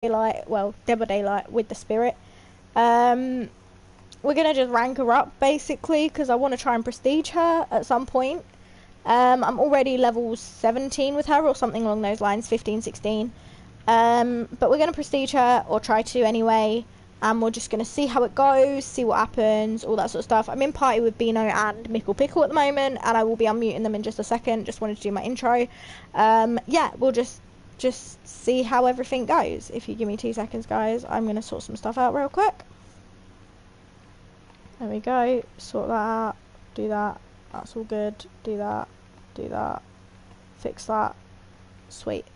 Daylight, well, Dead by Daylight with the Spirit. We're gonna just rank her up basically because I want to try and prestige her at some point. I'm already level 17 with her or something along those lines, 15, 16. But we're gonna prestige her, or try to anyway, and we're just gonna see how it goes, see what happens, all that sort of stuff. I'm in party with Bino and Mickle Pickle at the moment, and I will be unmuting them in just a second. Just wanted to do my intro. Yeah, we'll just see how everything goes. If you give me 2 seconds, guys, I'm gonna sort some stuff out real quick. There we go. Sort that out. Do that. That's all good. Do that. Do that. Fix that. Sweet.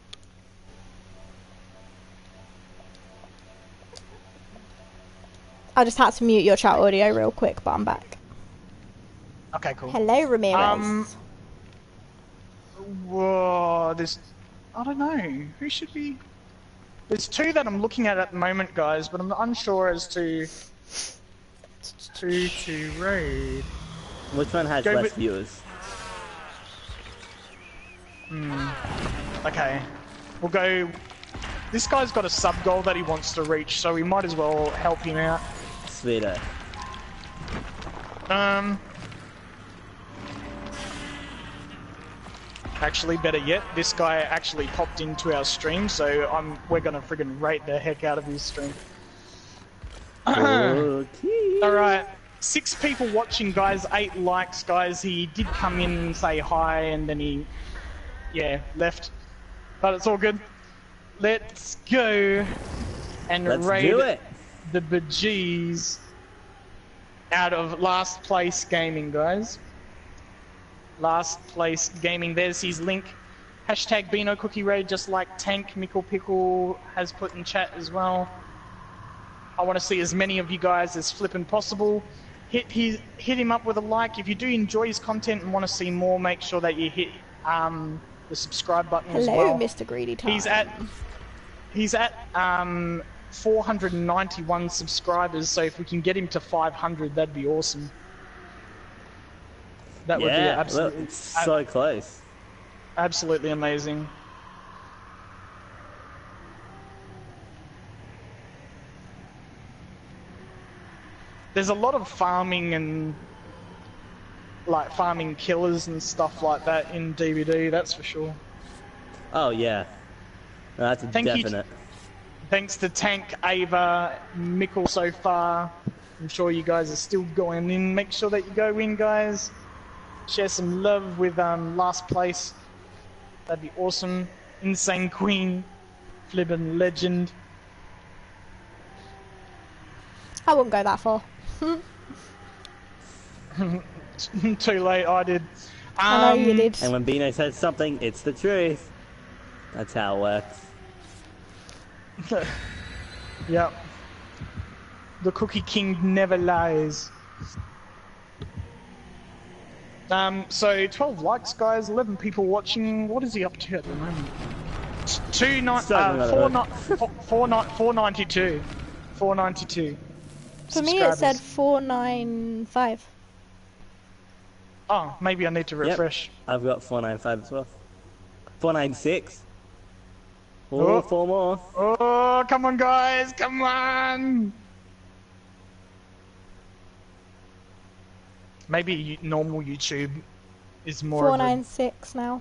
I just had to mute your chat audio real quick, but I'm back. Okay, cool. Hello, Ramirez. Whoa, I don't know. Who should be... There's 2 that I'm looking at the moment, guys, but I'm unsure as to... to raid. Which one has less viewers? Okay. We'll go... This guy's got a sub goal that he wants to reach, so we might as well help him out. Sweeter. Actually, better yet, this guy actually popped into our stream, so we're gonna friggin' rate the heck out of his stream. Okay. Alright, 6 people watching, guys, 8 likes, guys. He did come in and say hi, and then he, left. But it's all good. Let's go and raid the bejeez out of Last Place Gaming, guys. Last Place Gaming, there's his link. Hashtag Bino Cookie Raid, just like Tank Mickle Pickle has put in chat as well. I want to see as many of you guys as flippin' possible. Hit him up with a like. If you do enjoy his content and want to see more, make sure that you hit the subscribe button as well. Hello, Mr. Greedy Time. He's at 491 subscribers, so if we can get him to 500, that'd be awesome. That would be absolutely... it's so close. Absolutely amazing. There's a lot of farming and... like farming killers and stuff like that in DBD, that's for sure. Oh yeah. No, that's a definite. Thanks to Tank, Ava, Mickle so far. I'm sure you guys are still going in. Make sure that you go in, guys. Share some love with Last Place. That'd be awesome. Insane Queen. Flippin' legend. I wouldn't go that far. Too late, I did. I know you did. And when Bino says something, it's the truth. That's how it works. Yep. The Cookie King never lies. So 12 likes, guys. 11 people watching. What is he up to at the moment? 492. 492. For me, it said 495. Oh, maybe I need to refresh. Yep. I've got 495 as well. 496. Oh, 4 more. Oh, come on, guys. Come on. Maybe normal YouTube is more 496 now.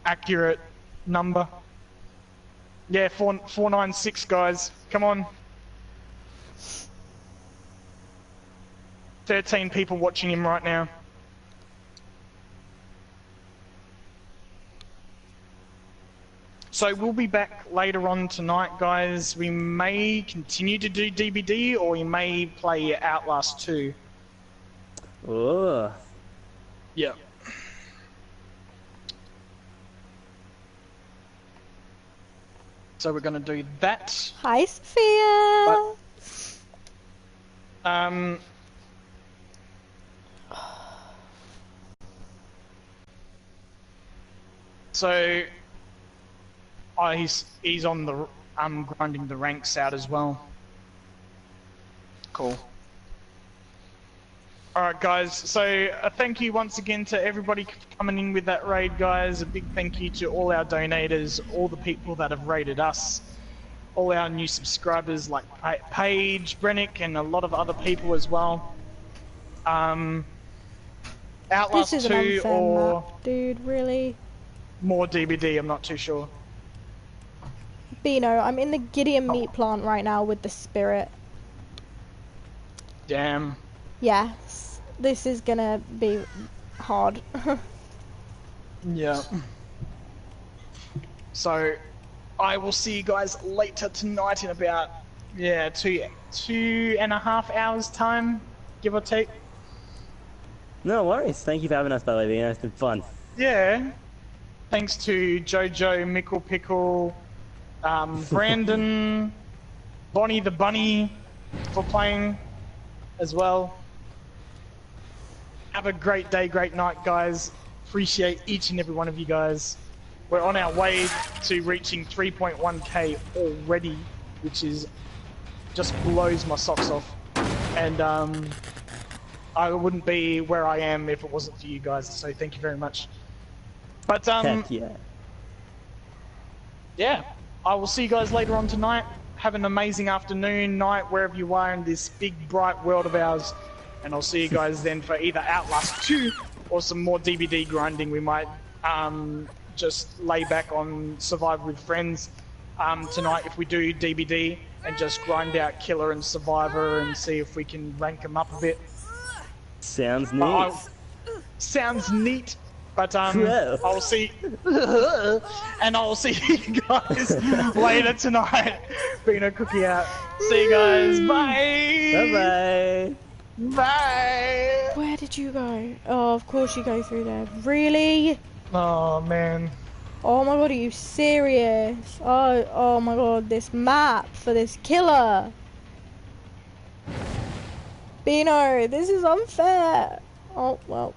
Accurate number. Yeah, 496, guys. Come on. 13 people watching him right now. So we'll be back later on tonight, guys. We may continue to do DBD, or we may play Outlast 2. Oh. Yeah. So we're gonna do that. Hi, Sophia. But, so he's on the grinding the ranks out as well. Cool. Alright guys, so a thank you once again to everybody coming in with that raid, guys. A big thank you to all our donators, all the people that have raided us. all our new subscribers like Paige, Brennick, and a lot of other people as well. This Outlast is an 2 unfair or map, dude, really. more DBD, I'm not too sure. Bino, I'm in the Gideon Oh. meat plant right now with the spirit. Damn. Yes, this is gonna be hard. Yeah. So, I will see you guys later tonight in about, yeah, 2.5 hours time, give or take. No worries. Thank you for having us, by the way, Bino. It's been fun. Yeah. Thanks to Jojo, Mickle Pickle, Brandon, Bonnie the Bunny for playing as well. Have a great day, great night, guys. Appreciate each and every one of you guys. We're on our way to reaching 3.1k already, which is just blows my socks off. And I wouldn't be where I am if it wasn't for you guys, so thank you very much. But Heck yeah. yeah, I will see you guys later on tonight. Have an amazing afternoon, night, wherever you are in this big, bright world of ours. And I'll see you guys then for either Outlast 2 or some more DBD grinding. We might just lay back on Survive with Friends tonight if we do DBD and just grind out Killer and Survivor and see if we can rank them up a bit. Sounds neat. Sounds neat. But Well. I'll see, and I'll see you guys later tonight. Bino Cookie out. See you guys. Bye. Bye-bye. Bye. Where did you go? Oh, of course you go through there. Really? Oh man. Oh my god, are you serious? Oh my god, this map for this killer. Bino, this is unfair. Oh, well.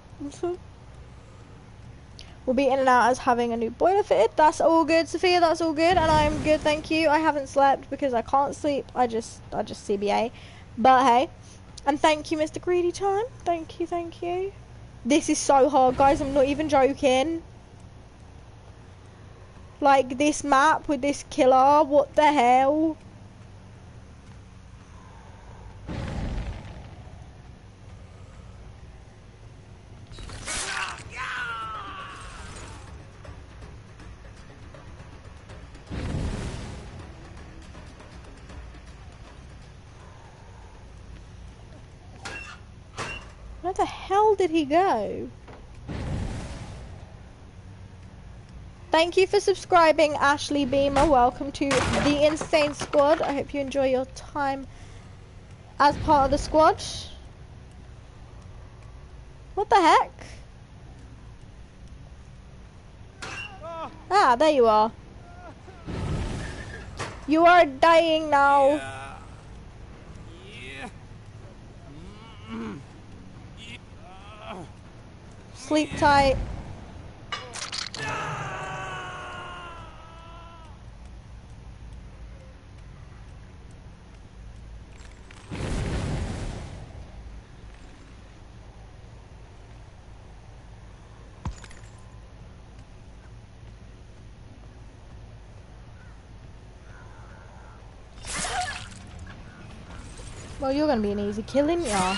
We'll be in and out as having a new boiler fitted. That's all good, Sophia, that's all good. And I'm good, thank you. I haven't slept because I can't sleep. I just CBA. But hey. And thank you, Mr. Greedy Time. Thank you, thank you. This is so hard, guys. I'm not even joking. Like, this map with this killer. What the hell? Where the hell did he go? Thank you for subscribing, Ashley Beamer. Welcome to the Insane Squad. I hope you enjoy your time as part of the squad. What the heck? Ah, there you are. You are dying now. Sleep tight. Well, you're gonna be an easy kill, ain't ya?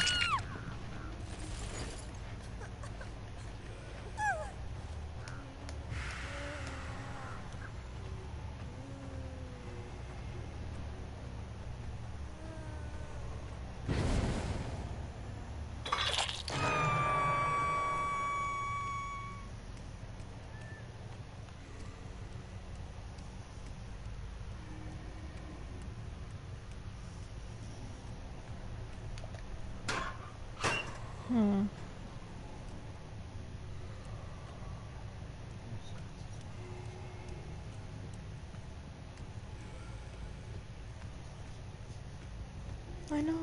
I know.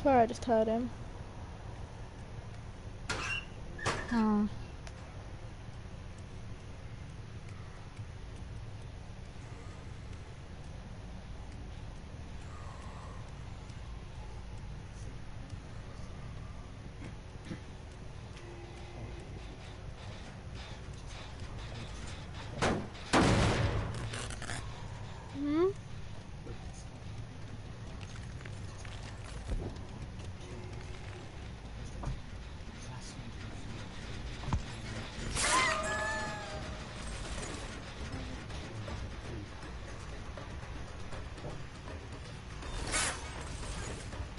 swear I just heard him. Oh. Hmm?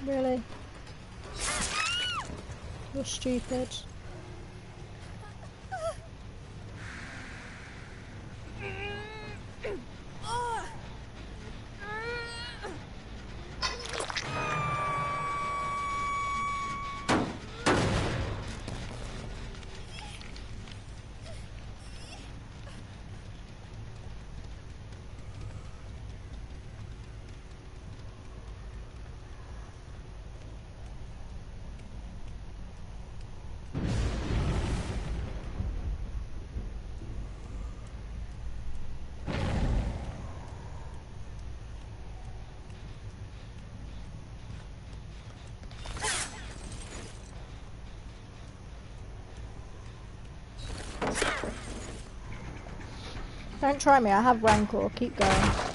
Really? You're stupid. Don't try me, I have Rancor, keep going.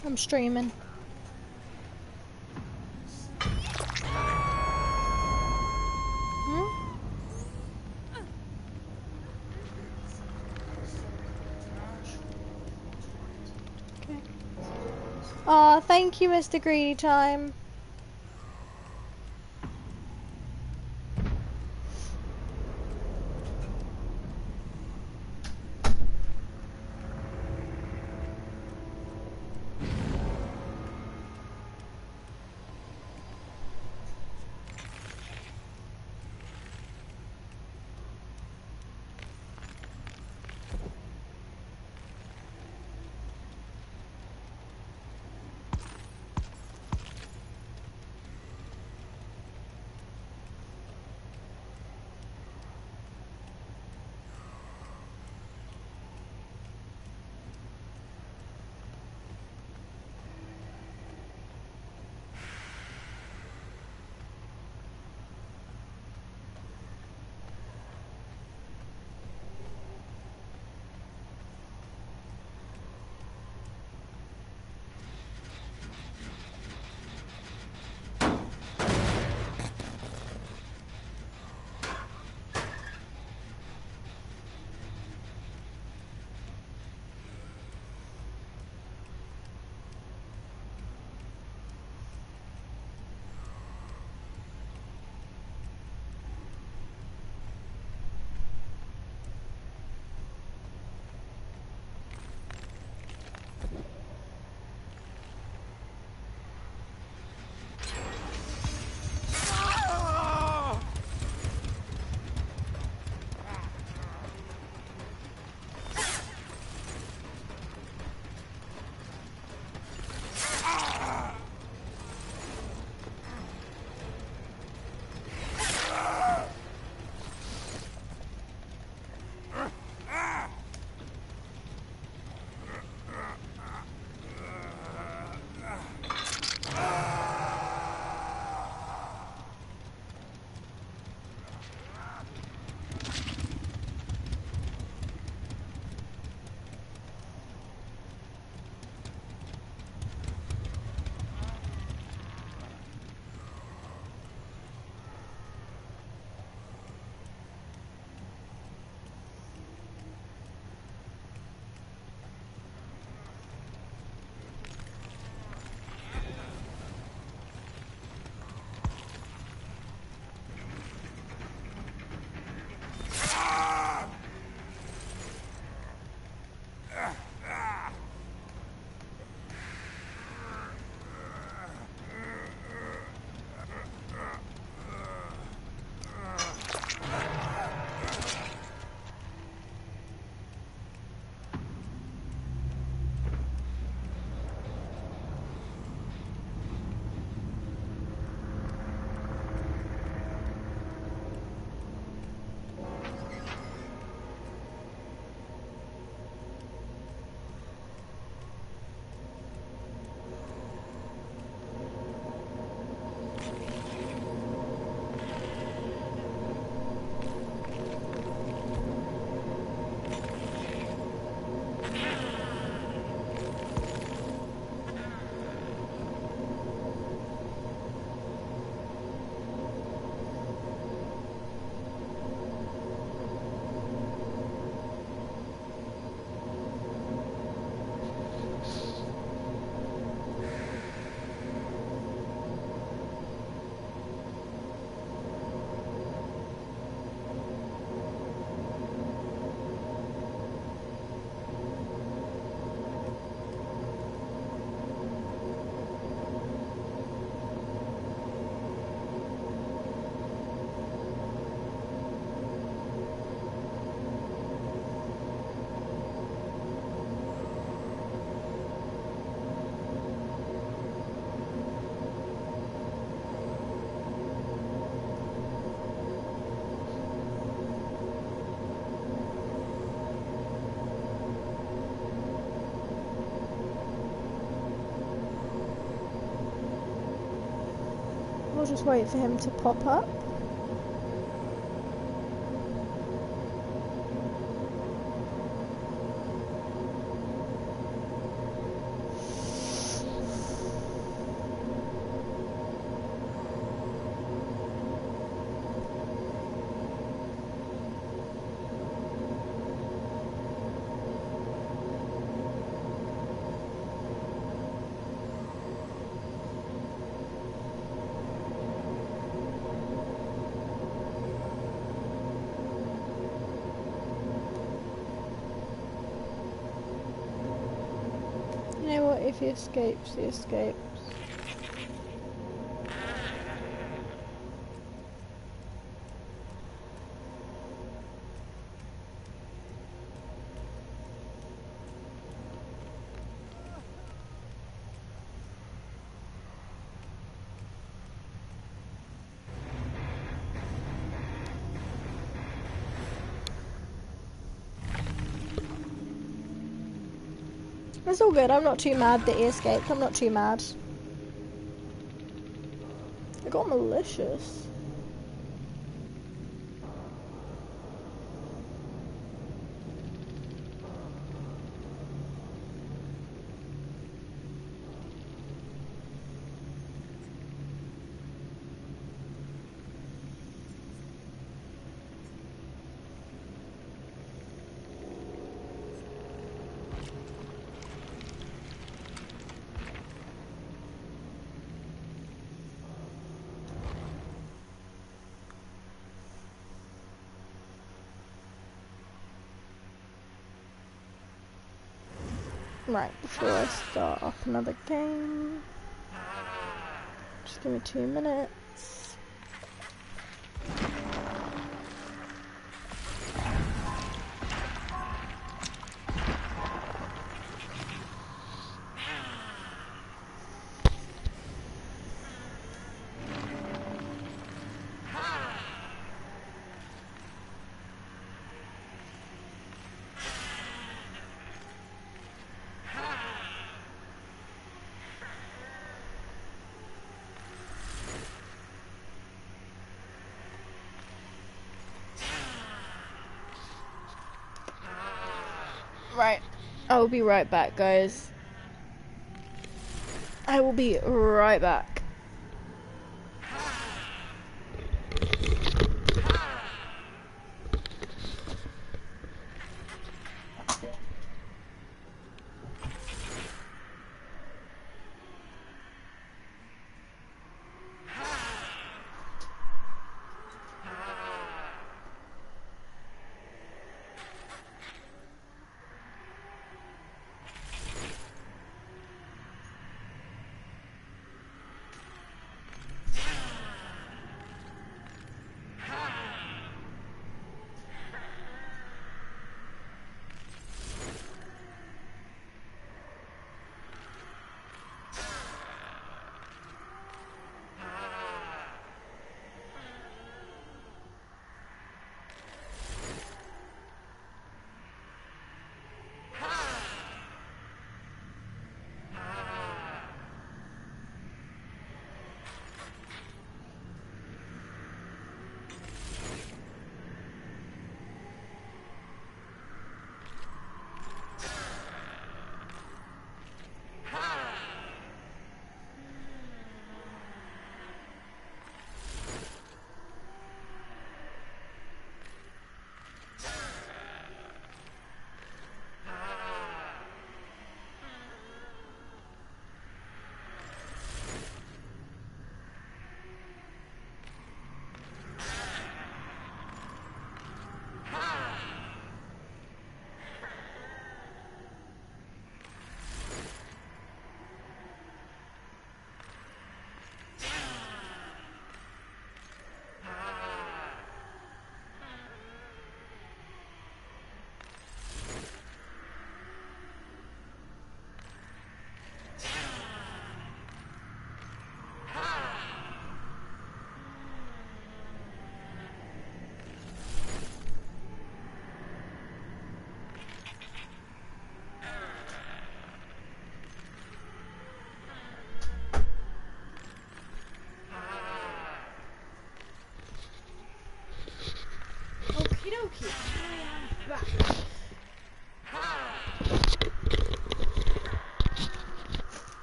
I'm streaming. Hmm? Okay. Aw, thank you, Mr. Greedy Time. We'll just wait for him to pop up. You know what, if he escapes, he escapes. It's all good, I'm not too mad that he escaped, I'm not too mad. I got malicious. Right, before I start up another game, just give me 2 minutes. Right, I will be right back, guys. I will be right back.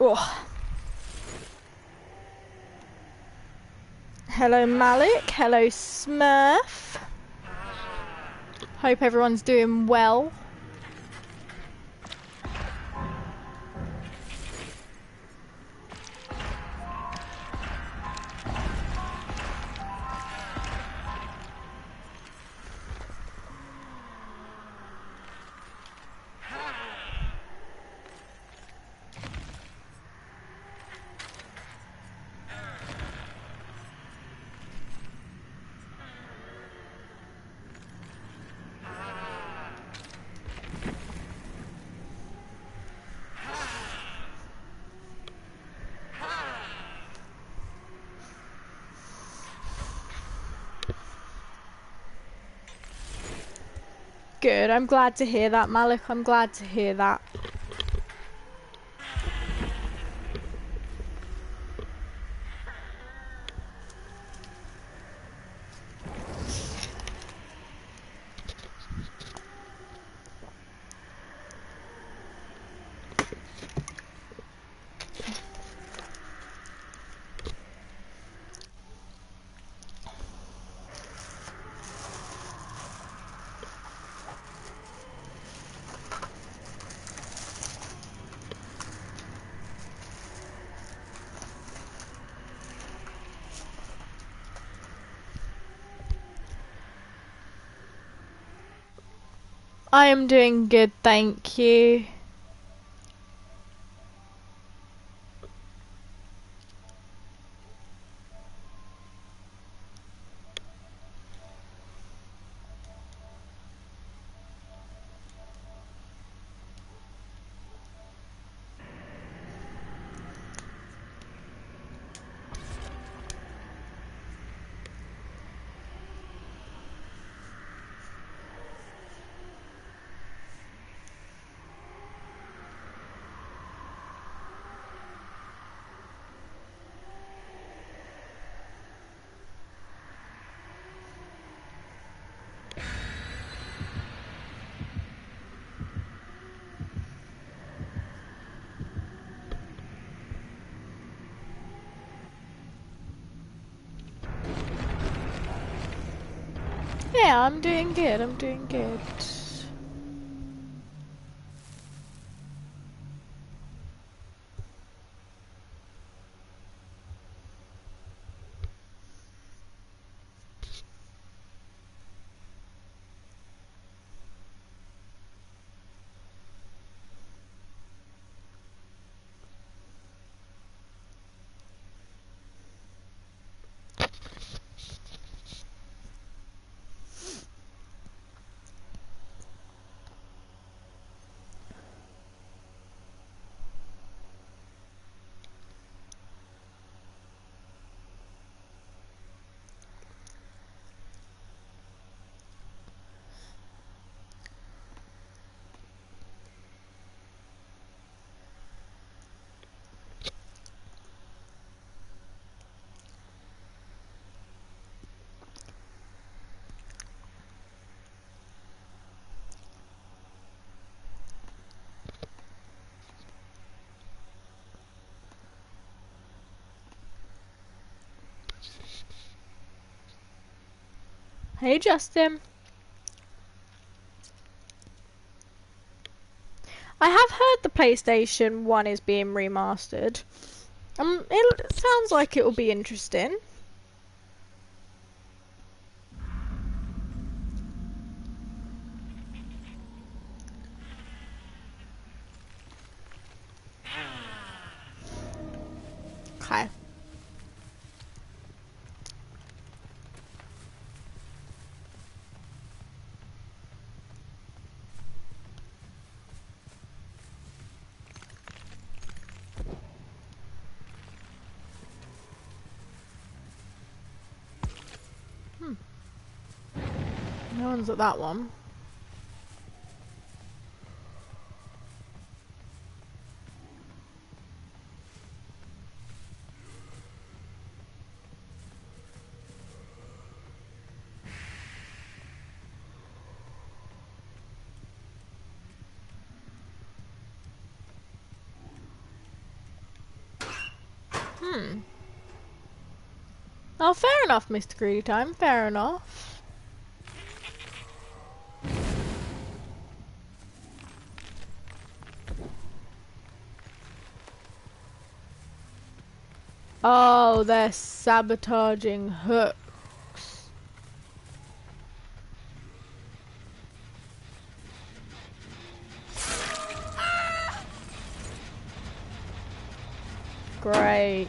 Oh. Hello Malik, hello Smurf. Hope everyone's doing well. Good, I'm glad to hear that, Malik. I'm glad to hear that. I am doing good, thank you. Yeah, I'm doing good, I'm doing good. Hey Justin. I have heard the PlayStation 1 is being remastered. It sounds like it will be interesting. Okay. No one's at that one. Oh, fair enough, Mr. Greedy Time. Fair enough. Oh, they're sabotaging hooks. Great.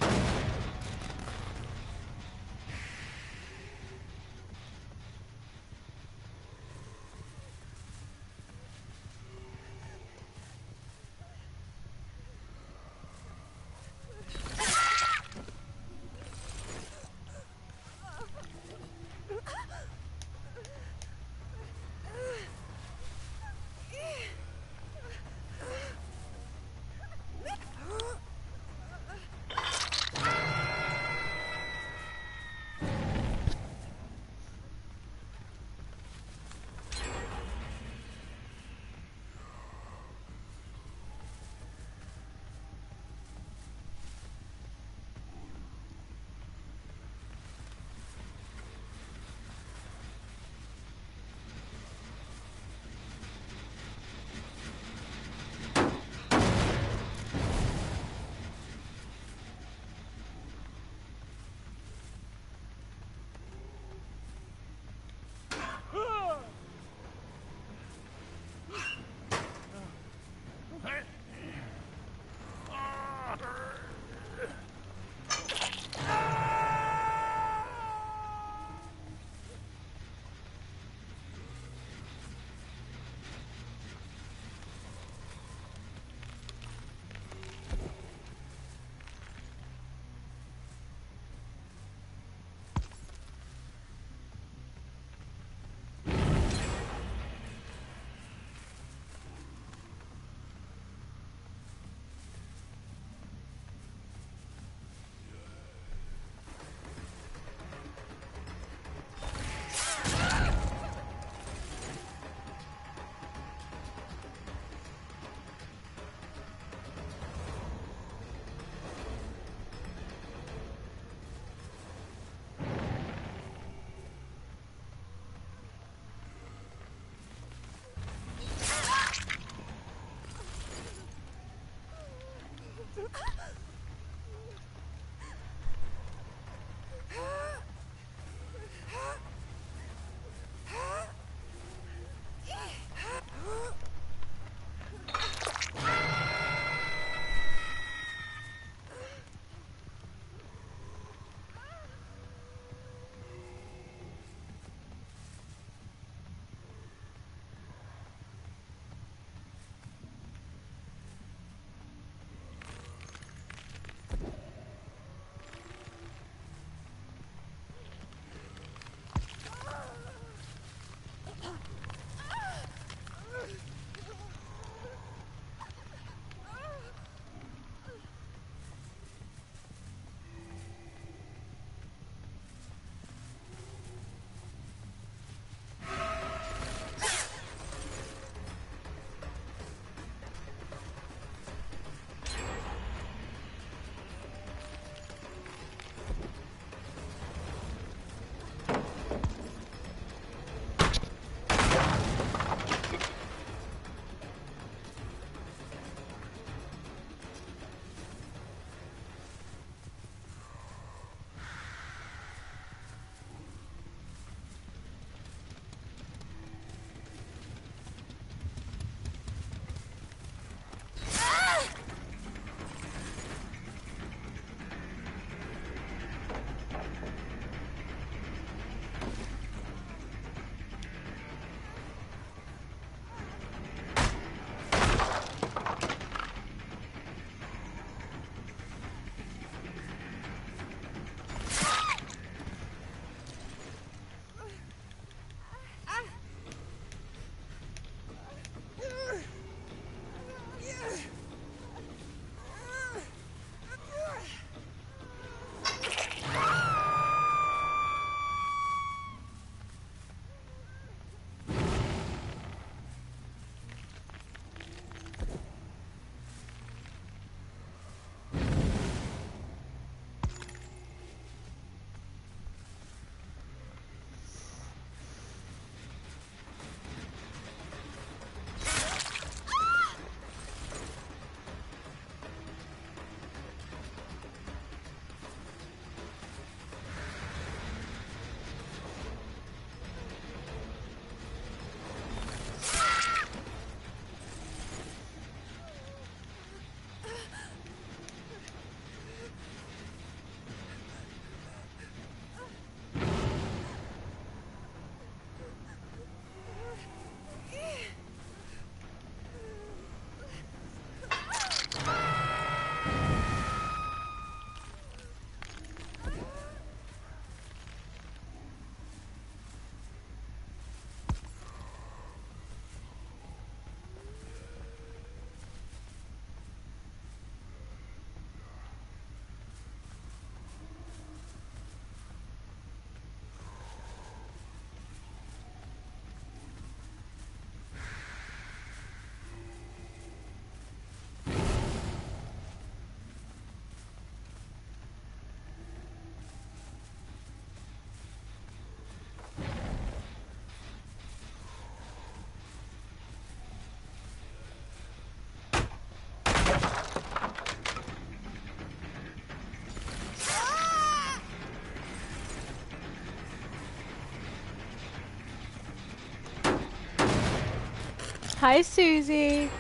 Hi, Susie.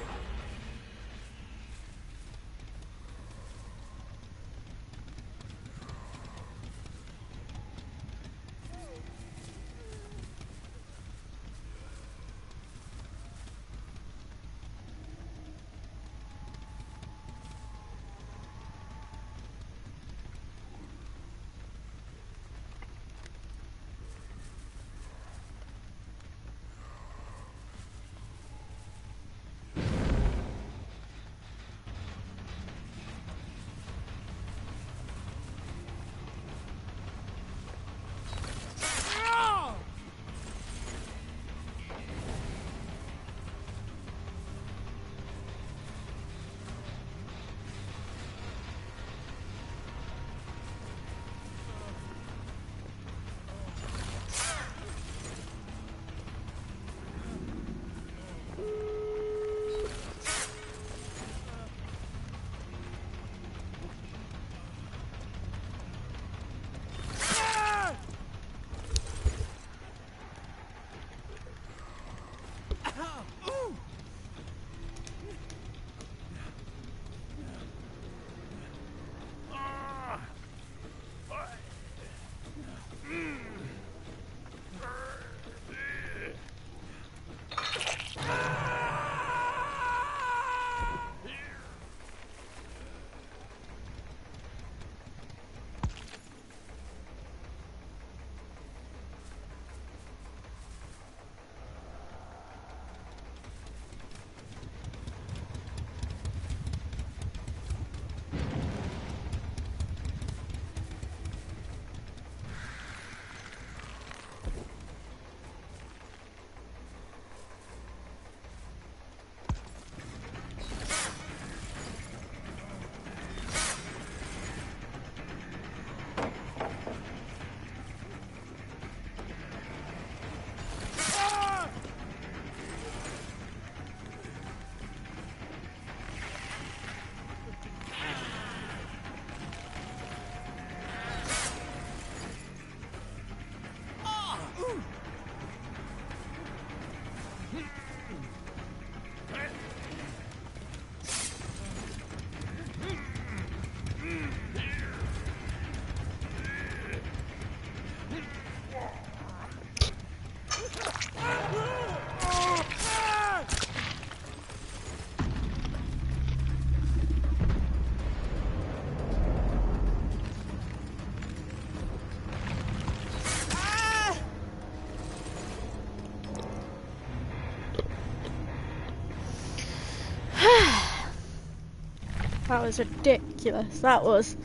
That was ridiculous. That was.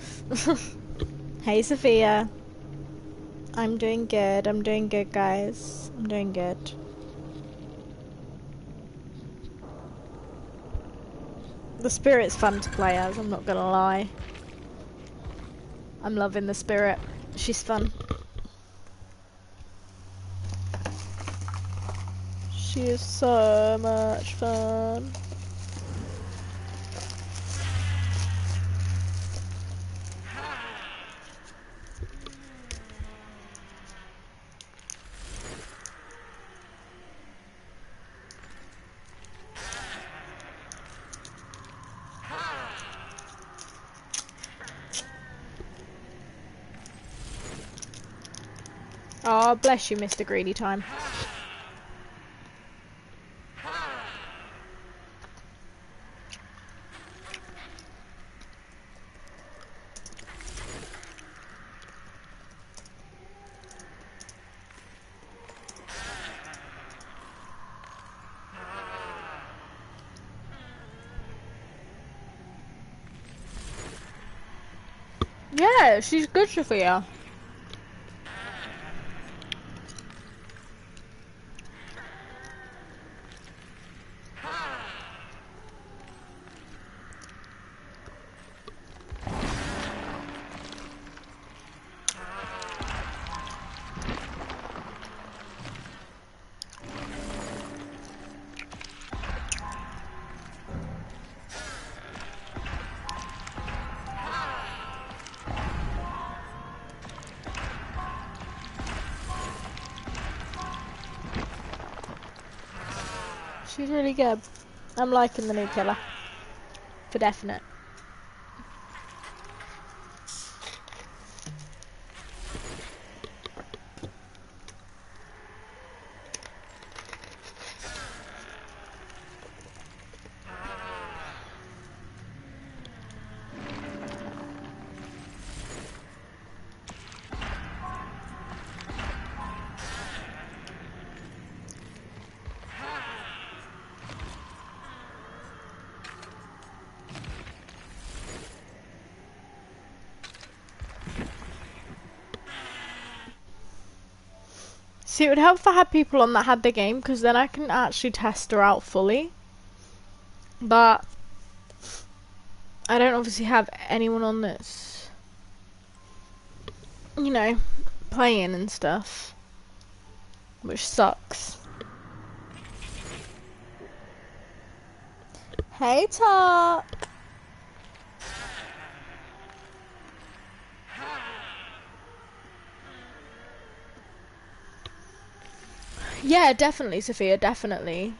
Hey, Sophia. I'm doing good. I'm doing good, guys. I'm doing good. The spirit's fun to play as, I'm not gonna lie. I'm loving the spirit. She's fun. She is so much fun. Oh, bless you, Mr. Greedy Time. Yeah, she's good, Sophia. She's really good. I'm liking the new killer. For definite. See, it would help if I had people on that had the game, because then I can actually test her out fully. But I don't obviously have anyone on that's, you know, playing and stuff, which sucks. Hey, Top. Yeah, definitely, Sophia, definitely.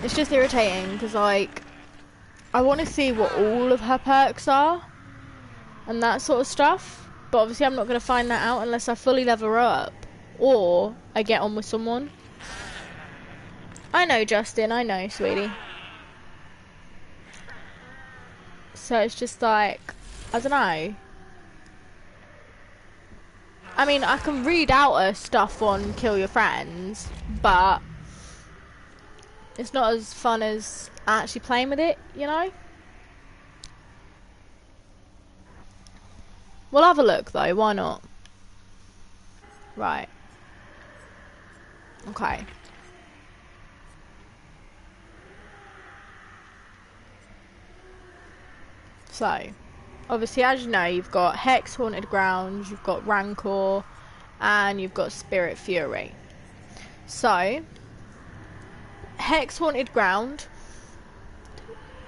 It's just irritating because, like, I want to see what all of her perks are and that sort of stuff, but obviously I'm not going to find that out unless I fully level her up or I get on with someone. I know, Justin, I know, sweetie. So it's just like, I don't know. I mean, I can read out her stuff on Kill Your Friends, but it's not as fun as actually playing with it, you know? We'll have a look though, why not? Right. Okay. So, obviously, as you know, you've got Hex, Haunted Grounds, you've got Rancor, and you've got Spirit Fury. So, Hex, Haunted Ground,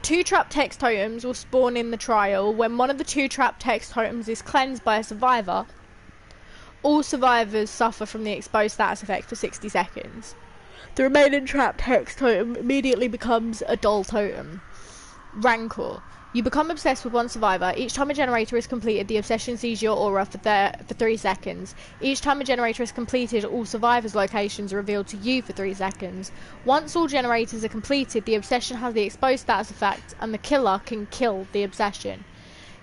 2 trapped Hex totems will spawn in the trial. When one of the 2 trapped Hex totems is cleansed by a survivor, all survivors suffer from the exposed status effect for 60 seconds. The remaining trapped Hex totem immediately becomes a dull totem. Rancor. You become obsessed with one survivor. Each time a generator is completed, the obsession sees your aura for 3 seconds. Each time a generator is completed, all survivors' locations are revealed to you for 3 seconds. Once all generators are completed, the obsession has the exposed status effect, and the killer can kill the obsession.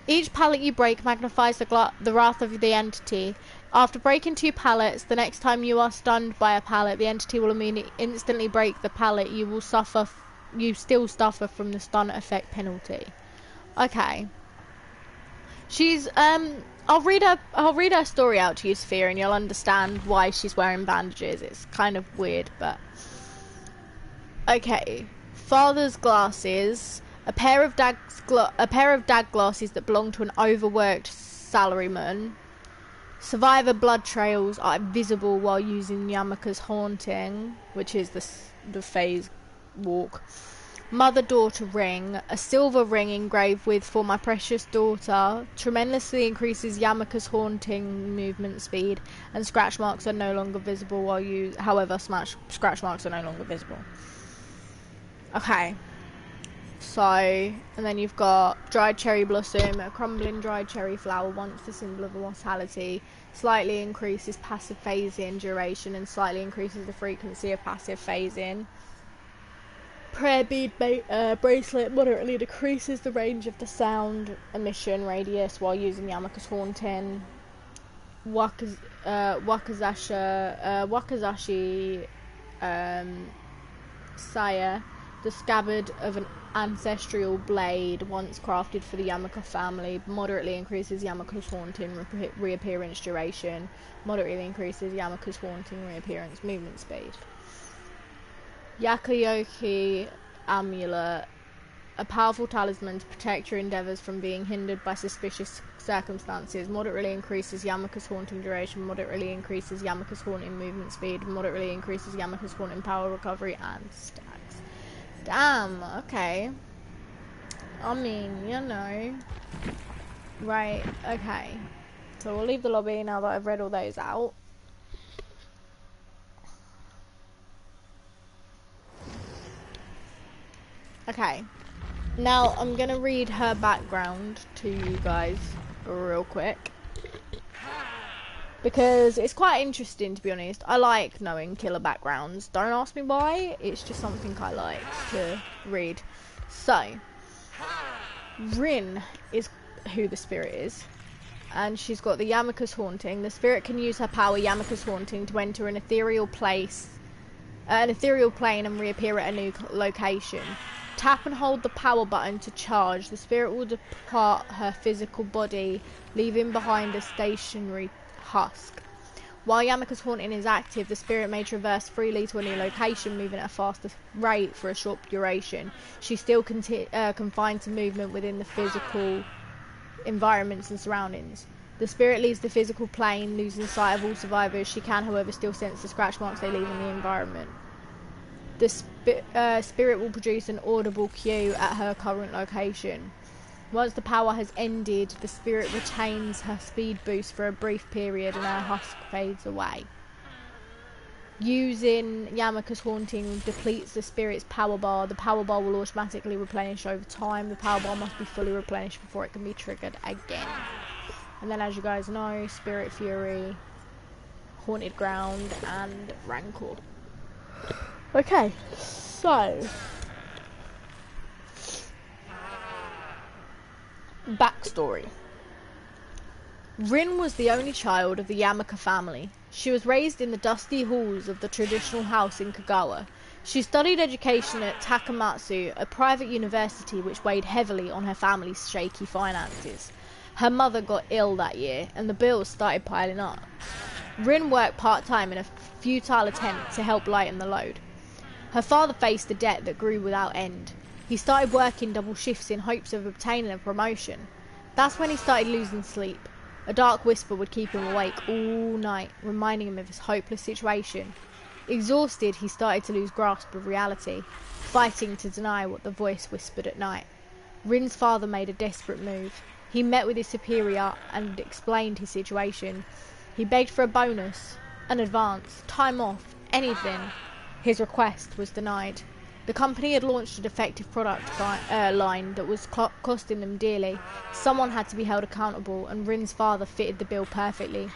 Each pallet you break magnifies the wrath of the entity. After breaking 2 pallets, the next time you are stunned by a pallet, the entity will instantly break the pallet. You still suffer from the stun effect penalty. Okay. She's I'll read her story out to you, Sophia, and you'll understand why she's wearing bandages. It's kind of weird, but okay. Father's glasses, a pair of dad glasses that belong to an overworked salaryman. Survivor blood trails are visible while using Yamaka's haunting, which is the phase walk. Mother-daughter ring, a silver ring engraved with "For my precious daughter," tremendously increases Yamaka's haunting movement speed, and scratch marks are no longer visible while scratch marks are no longer visible. Okay. So, and then you've got dried cherry blossom, a crumbling dried cherry flower, once the symbol of immortality, slightly increases passive phase-in duration and slightly increases the frequency of passive phase-in. Prayer bead bracelet moderately decreases the range of the sound emission radius while using Yamaka's haunting. Wakazashi Saya, the scabbard of an ancestral blade once crafted for the Yamaka family, moderately increases Yamaka's haunting reappearance duration, moderately increases Yamaka's haunting reappearance movement speed. Yakayoki amulet, a powerful talisman to protect your endeavours from being hindered by suspicious circumstances, moderately increases Yamaka's haunting duration, moderately increases Yamaka's haunting movement speed, moderately increases Yamaka's haunting power recovery, and stacks. Damn, okay. I mean, you know. Right, okay. So we'll leave the lobby now that I've read all those out. Okay. Now, I'm going to read her background to you guys real quick. Because it's quite interesting, to be honest. I like knowing killer backgrounds. Don't ask me why. It's just something I like to read. So, Rin is who the spirit is. And she's got the Yamaka's Haunting. The spirit can use her power, Yamaka's Haunting, to enter an ethereal plane and reappear at a new location. Tap and hold the power button to charge. The spirit will depart her physical body, leaving behind a stationary husk. While Yamaka's Haunting is active, the spirit may traverse freely to a new location, moving at a faster rate for a short duration. She's still confined to movement within the physical environments and surroundings. The spirit leaves the physical plane, losing sight of all survivors. She can, however, still sense the scratch marks they leave in the environment. The spirit will produce an audible cue at her current location. Once the power has ended, the spirit retains her speed boost for a brief period and her husk fades away. Using Yamaka's Haunting depletes the spirit's power bar. The power bar will automatically replenish over time. The power bar must be fully replenished before it can be triggered again. And then, as you guys know, Spirit Fury, Haunted Ground, and Rancor. Okay, so backstory. Rin was the only child of the Yamaka family. She was raised in the dusty halls of the traditional house in Kagawa. She studied education at Takamatsu, a private university which weighed heavily on her family's shaky finances. Her mother got ill that year, and the bills started piling up. Rin worked part-time in a futile attempt to help lighten the load. Her father faced a debt that grew without end. He started working double shifts in hopes of obtaining a promotion. That's when he started losing sleep. A dark whisper would keep him awake all night, reminding him of his hopeless situation. Exhausted, he started to lose grasp of reality, fighting to deny what the voice whispered at night. Rin's father made a desperate move. He met with his superior and explained his situation. He begged for a bonus, an advance, time off, anything. His request was denied. The company had launched a defective product line that was costing them dearly. Someone had to be held accountable, and Rin's father fitted the bill perfectly.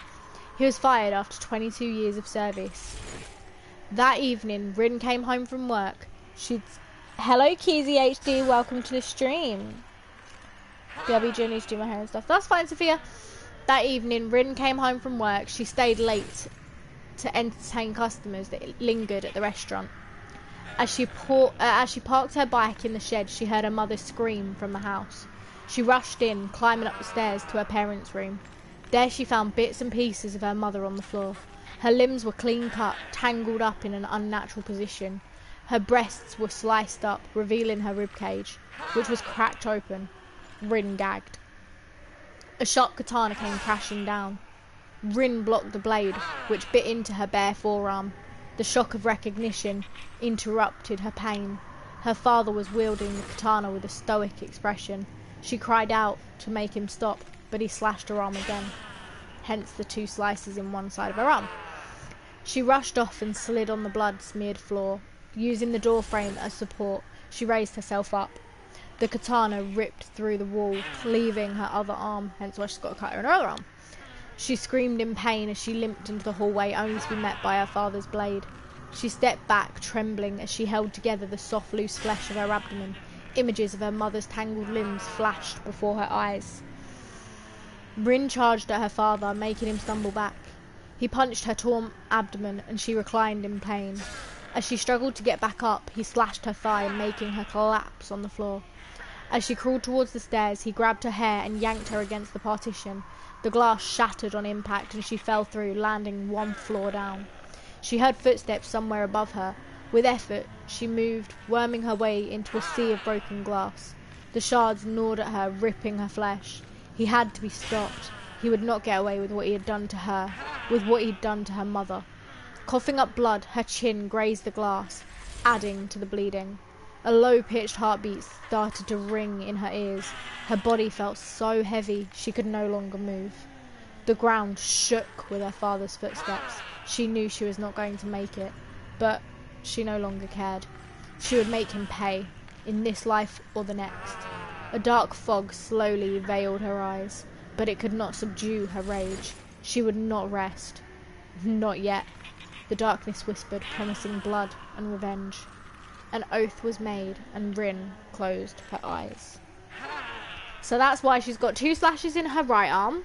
He was fired after 22 years of service. That evening, Rin came home from work. Hello, Keezy HD, welcome to the stream. BRB needs to do my hair and stuff. That's fine, Sophia. That evening, Rin came home from work. She stayed late to entertain customers that lingered at the restaurant. As she parked her bike in the shed, she heard her mother scream from the house. She rushed in, climbing up the stairs to her parents' room. There she found bits and pieces of her mother on the floor. Her limbs were clean cut, tangled up in an unnatural position. Her breasts were sliced up, revealing her ribcage, which was cracked open. Rin gagged. A sharp katana came crashing down. Rin blocked the blade, which bit into her bare forearm. The shock of recognition interrupted her pain. Her father was wielding the katana with a stoic expression. She cried out to make him stop, but he slashed her arm again, hence the 2 slices in one side of her arm. She rushed off and slid on the blood-smeared floor. Using the door frame as support, she raised herself up. The katana ripped through the wall, leaving her other arm, hence why she's got a cut in her other arm. She screamed in pain as she limped into the hallway, only to be met by her father's blade. She stepped back, trembling, as she held together the soft, loose flesh of her abdomen. Images of her mother's tangled limbs flashed before her eyes. Rin charged at her father, making him stumble back. He punched her torn abdomen, and she reclined in pain. As she struggled to get back up, he slashed her thigh, making her collapse on the floor. As she crawled towards the stairs, he grabbed her hair and yanked her against the partition. The glass shattered on impact, and she fell through, landing 1 floor down. She heard footsteps somewhere above her. With effort, she moved, worming her way into a sea of broken glass. The shards gnawed at her, ripping her flesh. He had to be stopped. He would not get away with what he had done to her, with what he'd done to her mother. Coughing up blood, her chin grazed the glass, adding to the bleeding. A low-pitched heartbeat started to ring in her ears. Her body felt so heavy she could no longer move. The ground shook with her father's footsteps. She knew she was not going to make it, but she no longer cared. She would make him pay. in this life or the next. A dark fog slowly veiled her eyes, but it could not subdue her rage. She would not rest. Not yet. The darkness whispered, promising blood and revenge. An oath was made, and Rin closed her eyes. So that's why she's got 2 slashes in her right arm.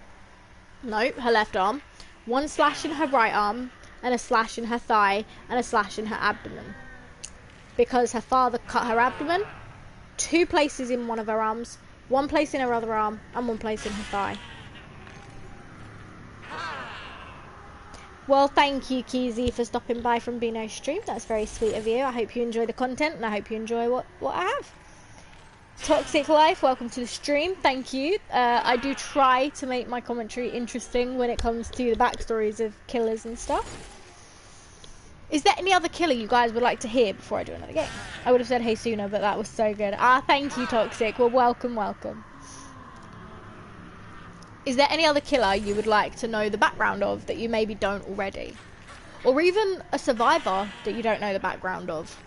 No, her left arm. 1 slash in her right arm, and a slash in her thigh, and a slash in her abdomen. Because her father cut her abdomen, 2 places in one of her arms, 1 place in her other arm, and 1 place in her thigh. Well, thank you, Keezy, for stopping by from Beano Stream. That's very sweet of you. I hope you enjoy the content, and I hope you enjoy what I have. Toxic Life, welcome to the stream. Thank you. I do try to make my commentary interesting when it comes to the backstories of killers and stuff. Is there any other killer you guys would like to hear before I do another game? I would have said hey sooner, but that was so good. Thank you, Toxic. Well, welcome. Is there any other killer you would like to know the background of that you maybe don't already? Or even a survivor that you don't know the background of?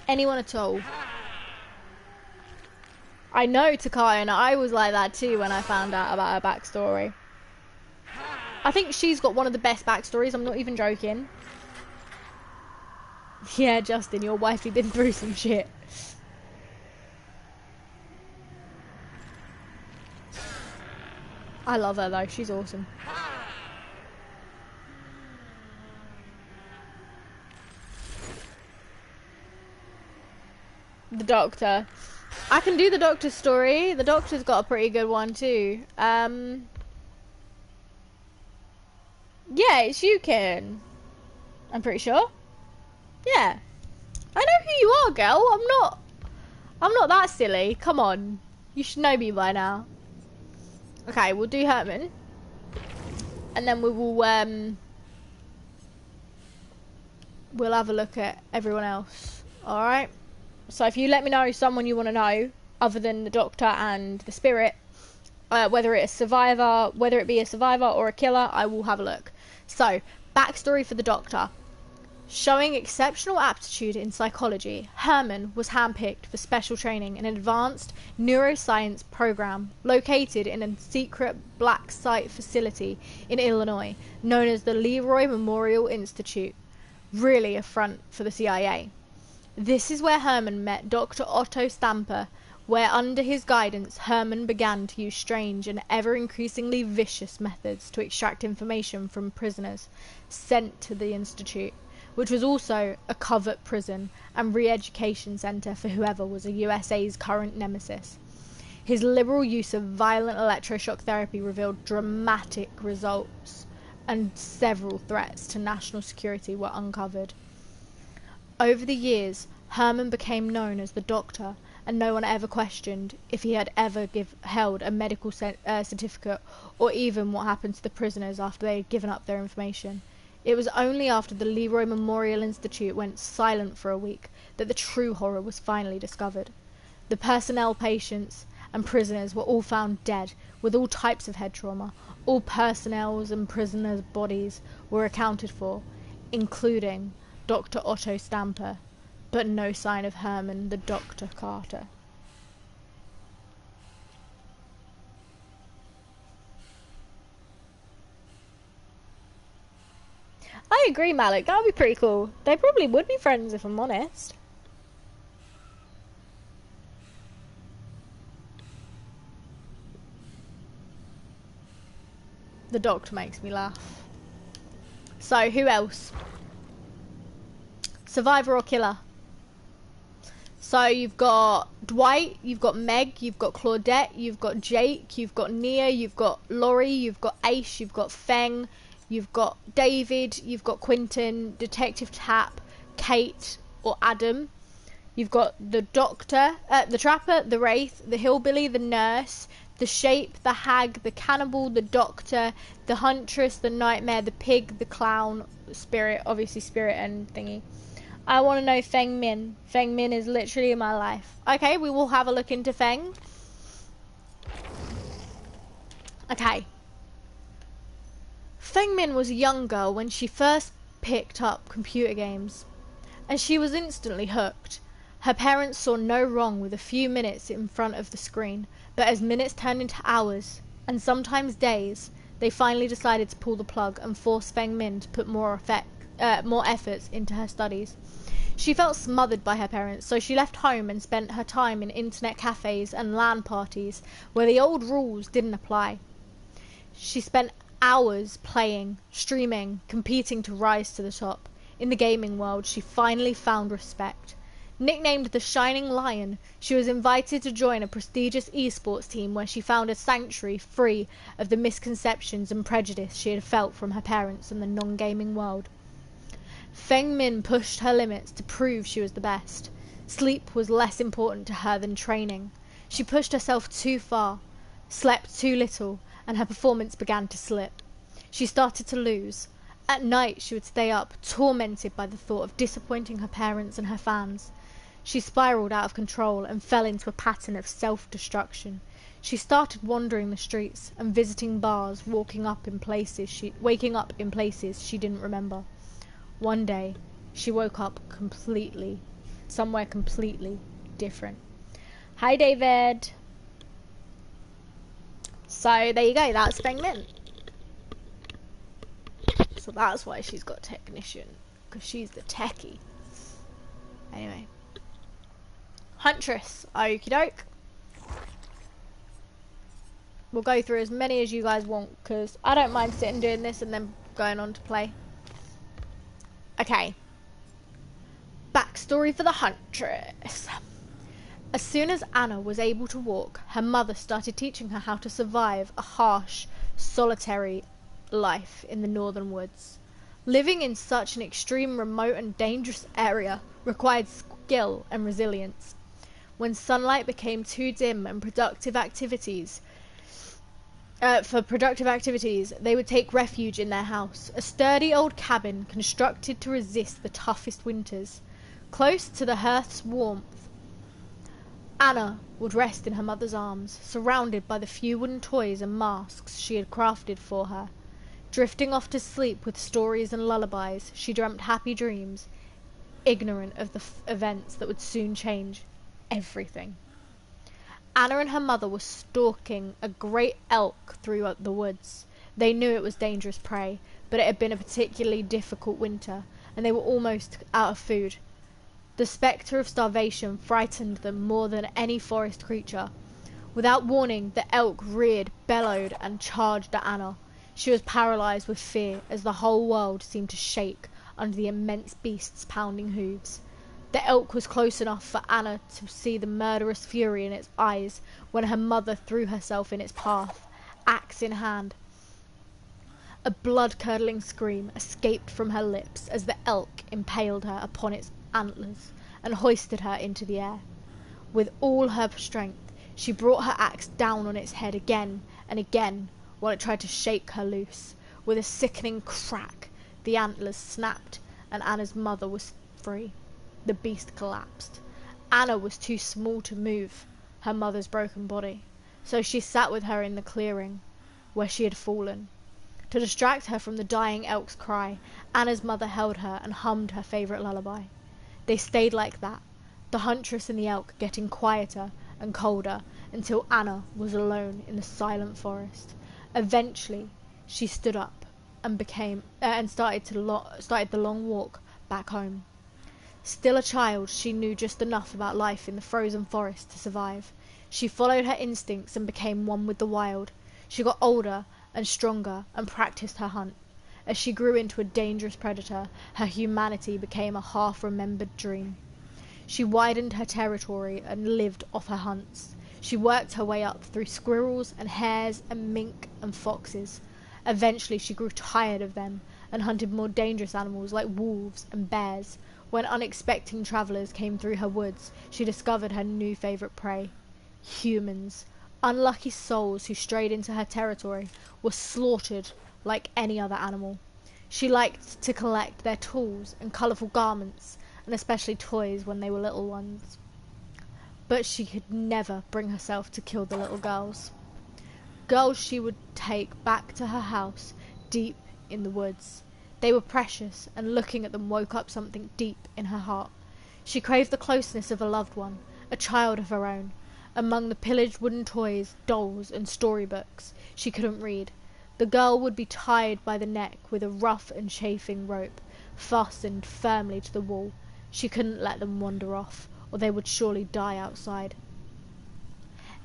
Anyone at all? I know Takaya, and I was like that too when I found out about her backstory. I think she's got one of the best backstories, I'm not even joking. Yeah, Justin, your wifey been through some shit. I love her though, she's awesome. The Doctor. I can do the Doctor's story. The Doctor's got a pretty good one too. Yeah, it's you, Karen. I'm pretty sure. Yeah. I know who you are, girl. I'm not that silly. Come on. You should know me by now. Okay, we'll do Herman. And then we will, we'll have a look at everyone else. Alright? So if you let me know someone you want to know, other than the Doctor and the Spirit, whether it be a survivor or a killer, I will have a look. So, backstory for the Doctor. Showing exceptional aptitude in psychology, Herman was handpicked for special training in an advanced neuroscience program located in a secret black site facility in Illinois, known as the Leroy Memorial Institute. Really a front for the CIA. This is where Herman met Dr. Otto Stamper, where under his guidance Herman began to use strange and ever-increasingly vicious methods to extract information from prisoners sent to the institute, which was also a covert prison and re-education centre for whoever was the USA's current nemesis. His liberal use of violent electroshock therapy revealed dramatic results, and several threats to national security were uncovered. Over the years, Herman became known as the Doctor, and no one ever questioned if he had ever held a medical certificate, or even what happened to the prisoners after they had given up their information. It was only after the Leroy Memorial Institute went silent for a week that the true horror was finally discovered. The personnel, patients, and prisoners were all found dead, with all types of head trauma. All personnel's and prisoners' bodies were accounted for, including Dr. Otto Stamper, but no sign of Herman the Dr. Carter. I agree, Malik. That would be pretty cool. They probably would be friends, if I'm honest. The Doctor makes me laugh. So, who else? Survivor or killer? So, you've got Dwight, you've got Meg, you've got Claudette, you've got Jake, you've got Nia, you've got Laurie, you've got Ace, you've got Feng, you've got David, you've got Quentin, Detective Tapp, Kate, or Adam. You've got the Doctor, the Trapper, the Wraith, the Hillbilly, the Nurse, the Shape, the Hag, the Cannibal, the Doctor, the Huntress, the Nightmare, the Pig, the Clown, the Spirit, obviously Spirit and thingy. I want to know Feng Min. Feng Min is literally in my life. Okay, we will have a look into Feng. Okay. Feng Min was a young girl when she first picked up computer games. and she was instantly hooked. Her parents saw no wrong with a few minutes in front of the screen, but as minutes turned into hours, and sometimes days, they finally decided to pull the plug and force Feng Min to put more efforts into her studies. She felt smothered by her parents, so she left home and spent her time in internet cafes and LAN parties where the old rules didn't apply. She spent hours playing, streaming, competing to rise to the top. In the gaming world, she finally found respect. Nicknamed the Shining Lion, she was invited to join a prestigious esports team where she found a sanctuary free of the misconceptions and prejudice she had felt from her parents and the non-gaming world. Feng Min pushed her limits to prove she was the best. Sleep was less important to her than training. She pushed herself too far, slept too little, and her performance began to slip. She started to lose. At night she would stay up, tormented by the thought of disappointing her parents and her fans. She spiraled out of control and fell into a pattern of self-destruction. She started wandering the streets and visiting bars, waking up in places she didn't remember. One day, she woke up somewhere completely different. Hi, David. So there you go, that's Feng Min. So that's why she's got technician, because she's the techie. Anyway. Huntress, okie doke. We'll go through as many as you guys want, because I don't mind sitting doing this and then going on to play. Okay. Backstory for the Huntress. As soon as Anna was able to walk, her mother started teaching her how to survive a harsh, solitary life in the northern woods. Living in such an extreme, remote and dangerous area required skill and resilience. When sunlight became too dim and for productive activities, they would take refuge in their house, a sturdy old cabin constructed to resist the toughest winters. Close to the hearth's warmth, Anna would rest in her mother's arms, surrounded by the few wooden toys and masks she had crafted for her. Drifting off to sleep with stories and lullabies, she dreamt happy dreams, ignorant of the events that would soon change everything. Anna and her mother were stalking a great elk through the woods. They knew it was dangerous prey, but it had been a particularly difficult winter, and they were almost out of food. The spectre of starvation frightened them more than any forest creature. Without warning, the elk reared, bellowed, and charged at Anna. She was paralyzed with fear as the whole world seemed to shake under the immense beast's pounding hooves. The elk was close enough for Anna to see the murderous fury in its eyes when her mother threw herself in its path, axe in hand. A blood-curdling scream escaped from her lips as the elk impaled her upon its antlers and hoisted her into the air. With all her strength, she brought her axe down on its head again and again while it tried to shake her loose. With a sickening crack, the antlers snapped and Anna's mother was free. The beast collapsed. Anna was too small to move her mother's broken body, so she sat with her in the clearing where she had fallen. To distract her from the dying elk's cry, Anna's mother held her and hummed her favourite lullaby. They stayed like that, the huntress and the elk getting quieter and colder until Anna was alone in the silent forest. Eventually, she stood up and started the long walk back home. Still a child, she knew just enough about life in the frozen forest to survive. She followed her instincts and became one with the wild. She got older and stronger and practiced her hunt. As she grew into a dangerous predator, her humanity became a half-remembered dream. She widened her territory and lived off her hunts. She worked her way up through squirrels and hares and mink and foxes. Eventually she grew tired of them and hunted more dangerous animals like wolves and bears. When unexpected travelers came through her woods, she discovered her new favorite prey. Humans, unlucky souls who strayed into her territory, were slaughtered like any other animal. She liked to collect their tools and colourful garments, and especially toys when they were little ones. But she could never bring herself to kill the little girls. Girls she would take back to her house deep in the woods. They were precious, and looking at them woke up something deep in her heart. She craved the closeness of a loved one, a child of her own. Among the pillaged wooden toys, dolls, and storybooks she couldn't read, the girl would be tied by the neck with a rough and chafing rope, fastened firmly to the wall. She couldn't let them wander off, or they would surely die outside.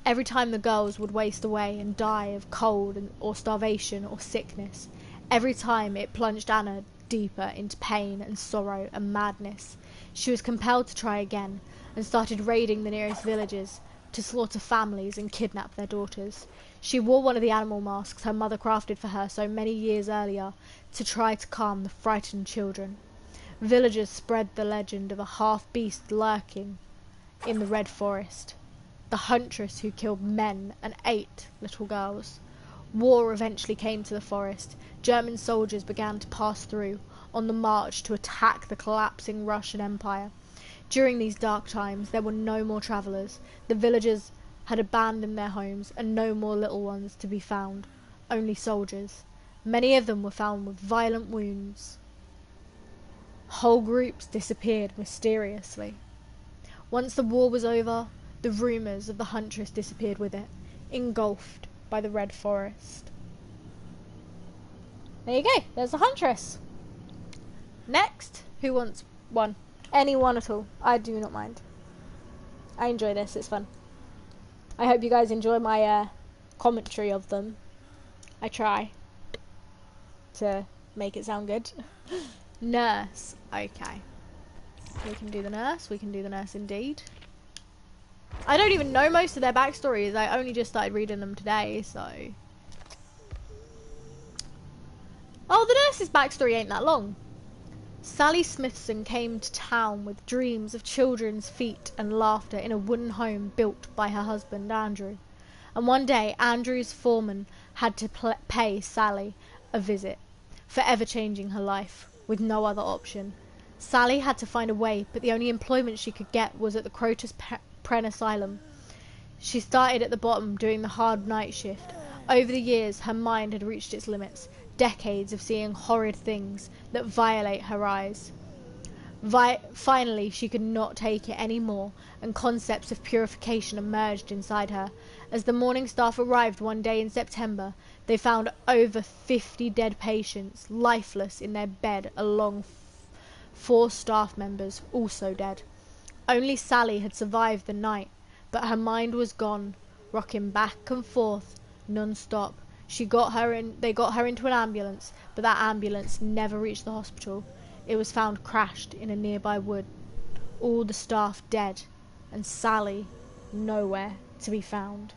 Every time the girls would waste away and die of cold or starvation or sickness, every time it plunged Anna deeper into pain and sorrow and madness. She was compelled to try again, and started raiding the nearest villages to slaughter families and kidnap their daughters. She wore one of the animal masks her mother crafted for her so many years earlier to try to calm the frightened children. Villagers spread the legend of a half-beast lurking in the Red Forest, the huntress who killed men and ate little girls. War eventually came to the forest. German soldiers began to pass through on the march to attack the collapsing Russian Empire. During these dark times, there were no more travellers. The villagers had abandoned their homes, and no more little ones to be found, only soldiers. Many of them were found with violent wounds. Whole groups disappeared mysteriously. Once the war was over, the rumours of the huntress disappeared with it, engulfed by the Red Forest. There you go, there's the huntress. Next, who wants one? Anyone at all. I do not mind. I enjoy this, it's fun. I hope you guys enjoy my commentary of them. I try to make it sound good. Nurse. Okay. We can do the nurse. We can do the nurse indeed. I don't even know most of their backstories. I only just started reading them today, so... Oh, the nurse's backstory ain't that long. Sally Smithson came to town with dreams of children's feet and laughter in a wooden home built by her husband, Andrew. And one day, Andrew's foreman had to pay Sally a visit, forever changing her life, with no other option. Sally had to find a way, but the only employment she could get was at the Crotus Pren Asylum. She started at the bottom, doing the hard night shift. Over the years, her mind had reached its limits. Decades of seeing horrid things that violate her eyes. Finally, she could not take it anymore, and concepts of purification emerged inside her. As the morning staff arrived one day in September, they found over 50 dead patients, lifeless in their bed, along 4 staff members, also dead. Only Sally had survived the night, but her mind was gone, rocking back and forth, non-stop. They got her into an ambulance, but that ambulance never reached the hospital. It was found crashed in a nearby wood. All the staff dead, and Sally nowhere to be found.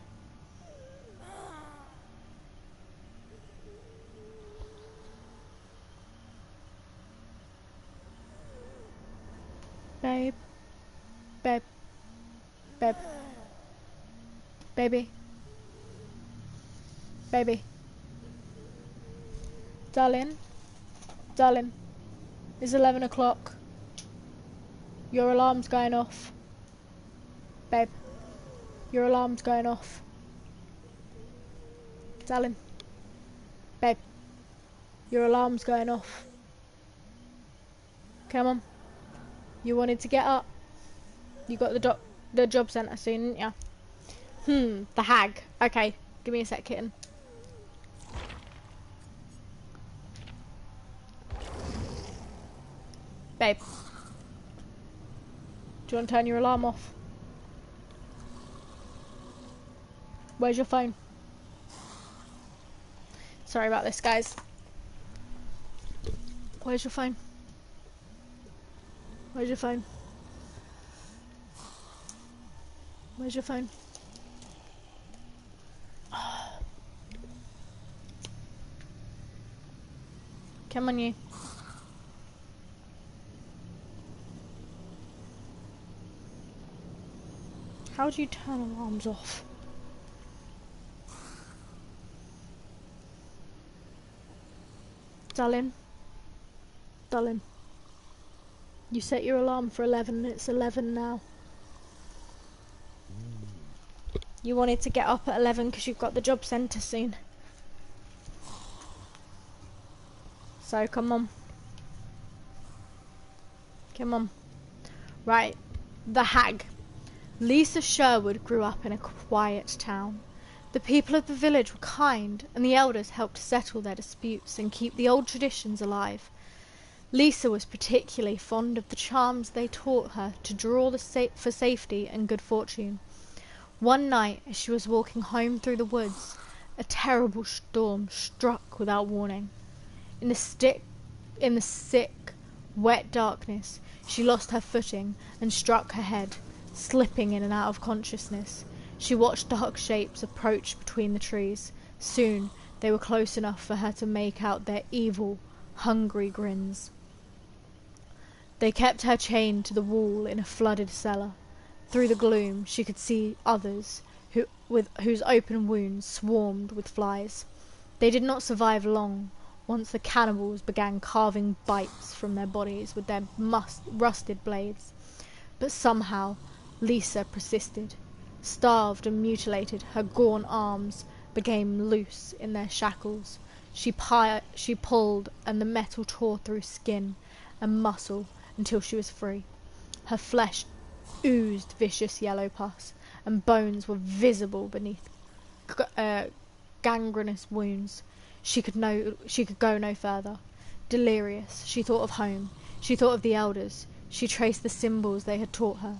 Babe. Babe. Babe. Baby. Baby. Darling. Darling. It's 11 o'clock. Your alarm's going off. Babe. Your alarm's going off. Darling. Babe. Your alarm's going off. Come on. You wanted to get up. You got the job centre soon, didn't you? The hag. Okay, give me a sec, kitten. Babe. Do you want to turn your alarm off? Where's your phone? Sorry about this, guys. Where's your phone? Where's your phone? Where's your phone? Come on, you. How do you turn alarms off? Darling. Darling. You set your alarm for 11, it's 11 now. You wanted to get up at 11 because you've got the job centre soon. So come on, Come on. Right. The Hag. Lisa Sherwood grew up in a quiet town. The people of the village were kind, and the elders helped settle their disputes and keep the old traditions alive. Lisa was particularly fond of the charms they taught her to draw for safety and good fortune. One night, as she was walking home through the woods, a terrible storm struck without warning. In the sick, wet darkness, she lost her footing and struck her head, slipping in and out of consciousness. She watched dark shapes approach between the trees. Soon, they were close enough for her to make out their evil, hungry grins. They kept her chained to the wall in a flooded cellar. Through the gloom, she could see others, whose open wounds swarmed with flies. They did not survive long, once the cannibals began carving bites from their bodies with their rusted blades. But somehow, Lisa persisted. Starved and mutilated, her gaunt arms became loose in their shackles. She pulled, and the metal tore through skin and muscle until she was free. Her flesh oozed vicious yellow pus, and bones were visible beneath gangrenous wounds. She could go no further. Delirious, she thought of home. She thought of the elders. She traced the symbols they had taught her.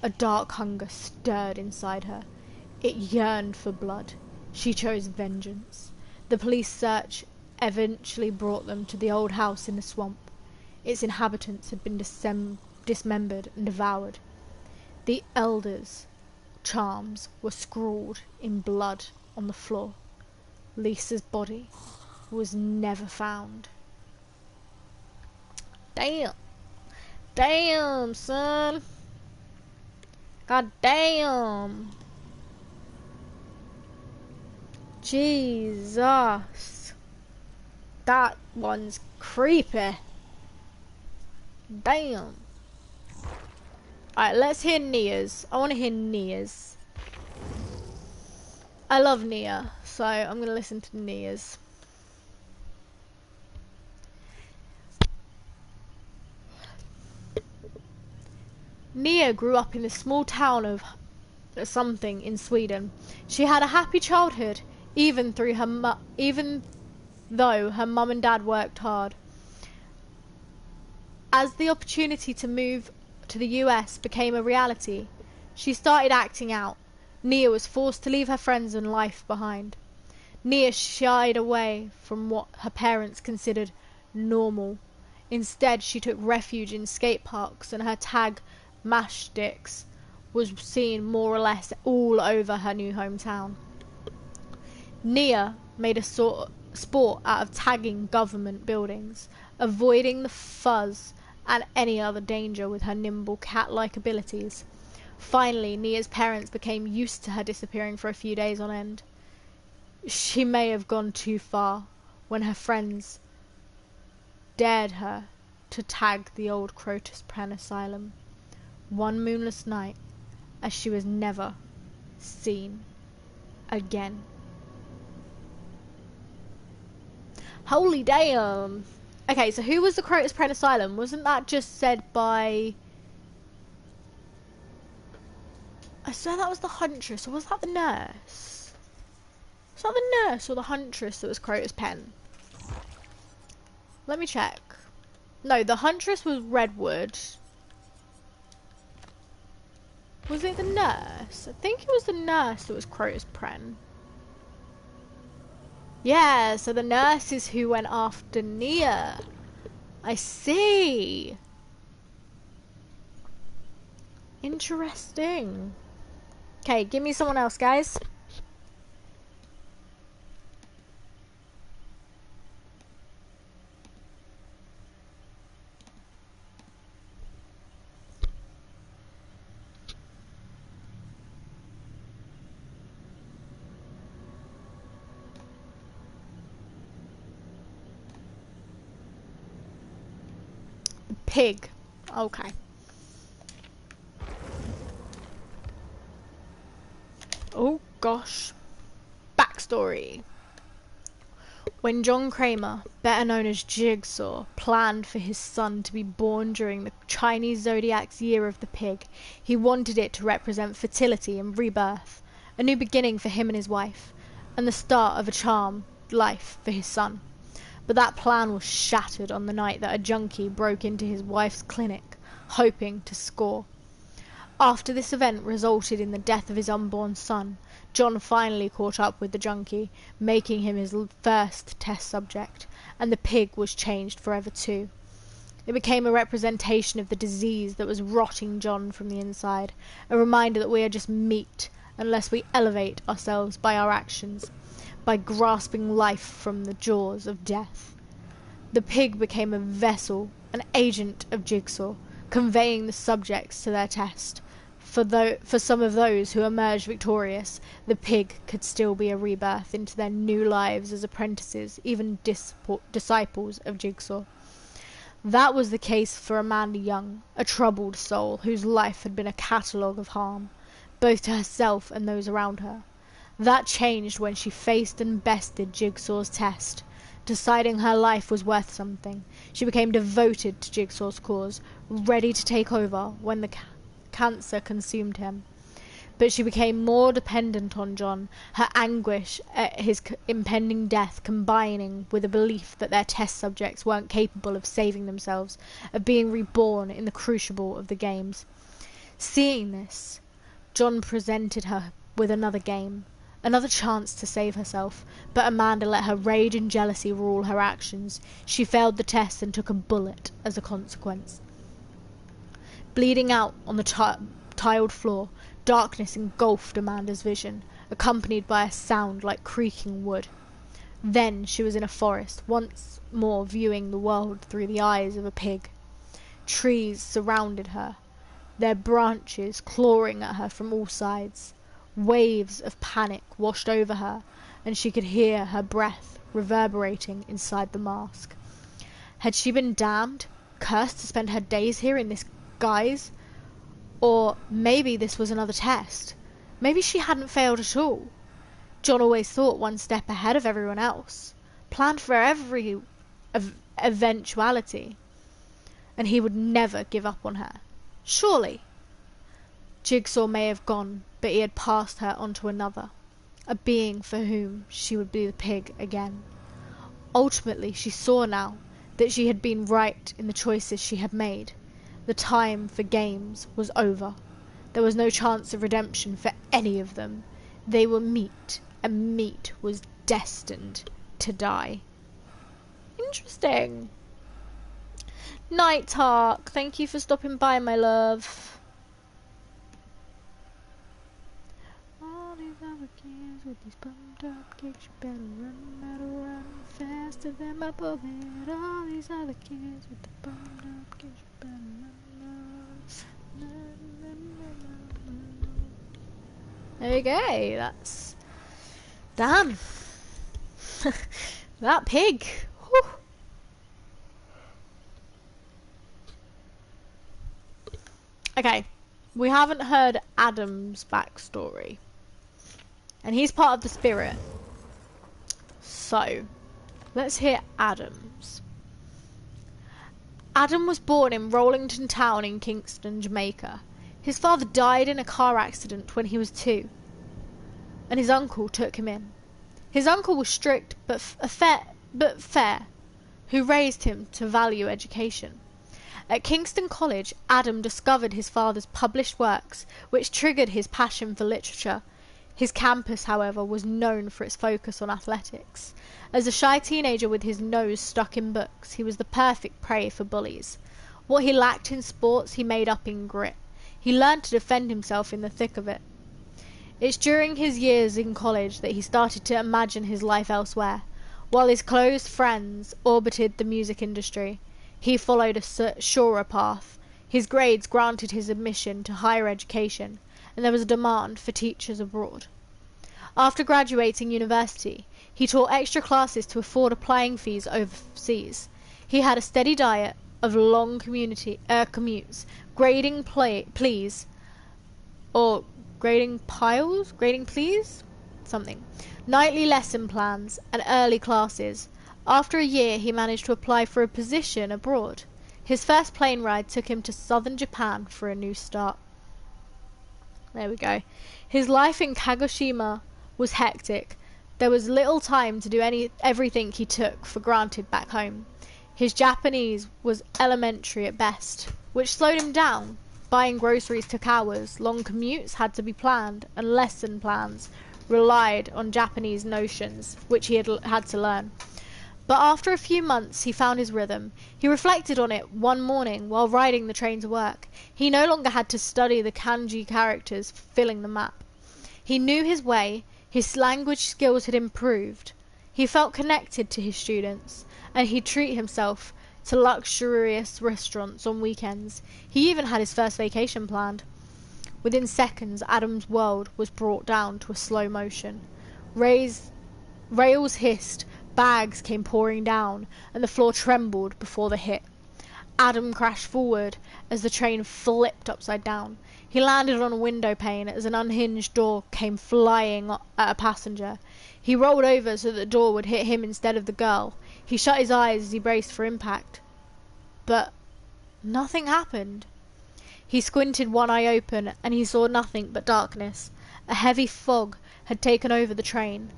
A dark hunger stirred inside her. It yearned for blood. She chose vengeance. The police search eventually brought them to the old house in the swamp. Its inhabitants had been dismembered and devoured. The elders' charms were scrawled in blood on the floor. Lisa's body was never found. Damn. Damn, son. God damn. Jesus. That one's creepy. Damn. Alright, let's hear Nia's. I want to hear Nia's. I love Nia, so I'm going to listen to Nia's. Nia grew up in the small town of something in Sweden. She had a happy childhood, even though her mum and dad worked hard. As the opportunity to move to the US became a reality, she started acting out. Nia was forced to leave her friends and life behind. Nia shied away from what her parents considered normal. Instead, she took refuge in skate parks, and her tag Matchsticks was seen more or less all over her new hometown. Nia made a sport out of tagging government buildings, avoiding the fuzz and any other danger with her nimble cat-like abilities. Finally, Nia's parents became used to her disappearing for a few days on end. She may have gone too far when her friends dared her to tag the old Crotus Pen Asylum. One moonless night, as she was never seen again. Holy damn! Okay, so who was the Crotus Pen Asylum? Wasn't that just said by... I swear that was the Huntress, or was that the nurse? Was that the nurse or the Huntress that was Crotus Pen? Let me check. No, the Huntress was Redwood. Was it the nurse? I think it was the nurse that was Crotus Pen. Yeah, so the nurse is who went after Nia. I see. Interesting. Okay, give me someone else, guys. Pig. Okay. Oh gosh. Backstory. When John Kramer, better known as Jigsaw, planned for his son to be born during the Chinese zodiac's Year of the Pig, he wanted it to represent fertility and rebirth, a new beginning for him and his wife, and the start of a charmed life for his son. But that plan was shattered on the night that a junkie broke into his wife's clinic, hoping to score. After this event resulted in the death of his unborn son, John finally caught up with the junkie, making him his first test subject, and the pig was changed forever too. It became a representation of the disease that was rotting John from the inside, a reminder that we are just meat unless we elevate ourselves by our actions, by grasping life from the jaws of death. The pig became a vessel, an agent of Jigsaw, conveying the subjects to their test. For some of those who emerged victorious, the pig could still be a rebirth into their new lives as apprentices, even disciples of Jigsaw. That was the case for Amanda Young, a troubled soul whose life had been a catalogue of harm, both to herself and those around her. That changed when she faced and bested Jigsaw's test. Deciding her life was worth something, she became devoted to Jigsaw's cause, ready to take over when the cancer consumed him. But she became more dependent on John, her anguish at his impending death combining with a belief that their test subjects weren't capable of saving themselves, of being reborn in the crucible of the games. Seeing this, John presented her with another game, another chance to save herself, but Amanda let her rage and jealousy rule her actions. She failed the test and took a bullet as a consequence. Bleeding out on the tiled floor, darkness engulfed Amanda's vision, accompanied by a sound like creaking wood. Then she was in a forest, once more viewing the world through the eyes of a pig. Trees surrounded her, their branches clawing at her from all sides. Waves of panic washed over her, and she could hear her breath reverberating inside the mask. Had she been damned, cursed to spend her days here in this guise? Or maybe this was another test. Maybe she hadn't failed at all. John always thought one step ahead of everyone else, planned for every eventuality, and he would never give up on her. Surely. Jigsaw may have gone, but he had passed her on to another, a being for whom she would be the pig again. Ultimately, she saw now that she had been right in the choices she had made. The time for games was over. There was no chance of redemption for any of them. They were meat, and meat was destined to die. Interesting. Night Hawk, thank you for stopping by, my love. All these other kids with these pumped up kicks, you better run faster than my bullet. All these other kids with the pumped up kicks, you better run. There you go, that's... Damn. That pig. Whew. Okay, we haven't heard Adam's backstory. And he's part of the spirit. So, let's hear Adam's. Adam was born in Rollington Town in Kingston, Jamaica. His father died in a car accident when he was 2, and his uncle took him in. His uncle was strict but fair, who raised him to value education. At Kingston College, Adam discovered his father's published works, which triggered his passion for literature. His campus, however, was known for its focus on athletics. As a shy teenager with his nose stuck in books, he was the perfect prey for bullies. What he lacked in sports, he made up in grit. He learned to defend himself in the thick of it. It's during his years in college that he started to imagine his life elsewhere. While his close friends orbited the music industry, he followed a surer path. His grades granted his admission to higher education, and there was a demand for teachers abroad. After graduating university, he taught extra classes to afford applying fees overseas. He had a steady diet of long commutes, grading pleas, or grading pleas, something. Nightly lesson plans and early classes. After a year, he managed to apply for a position abroad. His first plane ride took him to southern Japan for a new start. There we go. His life in Kagoshima was hectic. There was little time to do everything he took for granted back home. His Japanese was elementary at best, which slowed him down. Buying groceries took hours, long commutes had to be planned, and lesson plans relied on Japanese notions, which he had to learn. But after a few months, he found his rhythm. He reflected on it one morning while riding the train to work. He no longer had to study the kanji characters filling the map. He knew his way, his language skills had improved. He felt connected to his students, and he'd treat himself to luxurious restaurants on weekends. He even had his first vacation planned. Within seconds, Adam's world was brought down to a slow motion. Rails hissed, bags came pouring down, and the floor trembled before the hit. Adam crashed forward as the train flipped upside down. He landed on a window pane as an unhinged door came flying at a passenger. He rolled over so that the door would hit him instead of the girl. He shut his eyes as he braced for impact. But nothing happened. He squinted one eye open, and he saw nothing but darkness. A heavy fog had taken over the train.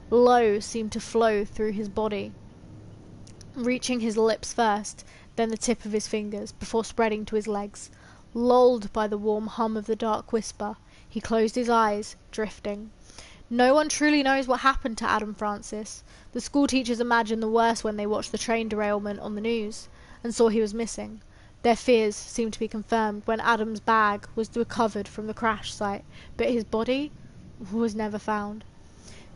Low seemed to flow through his body, reaching his lips first, then the tip of his fingers, before spreading to his legs. Lulled by the warm hum of the dark whisper, he closed his eyes, drifting. No one truly knows what happened to Adam Francis. The school teachers imagined the worst when they watched the train derailment on the news and saw he was missing. Their fears seemed to be confirmed when Adam's bag was recovered from the crash site, but his body was never found.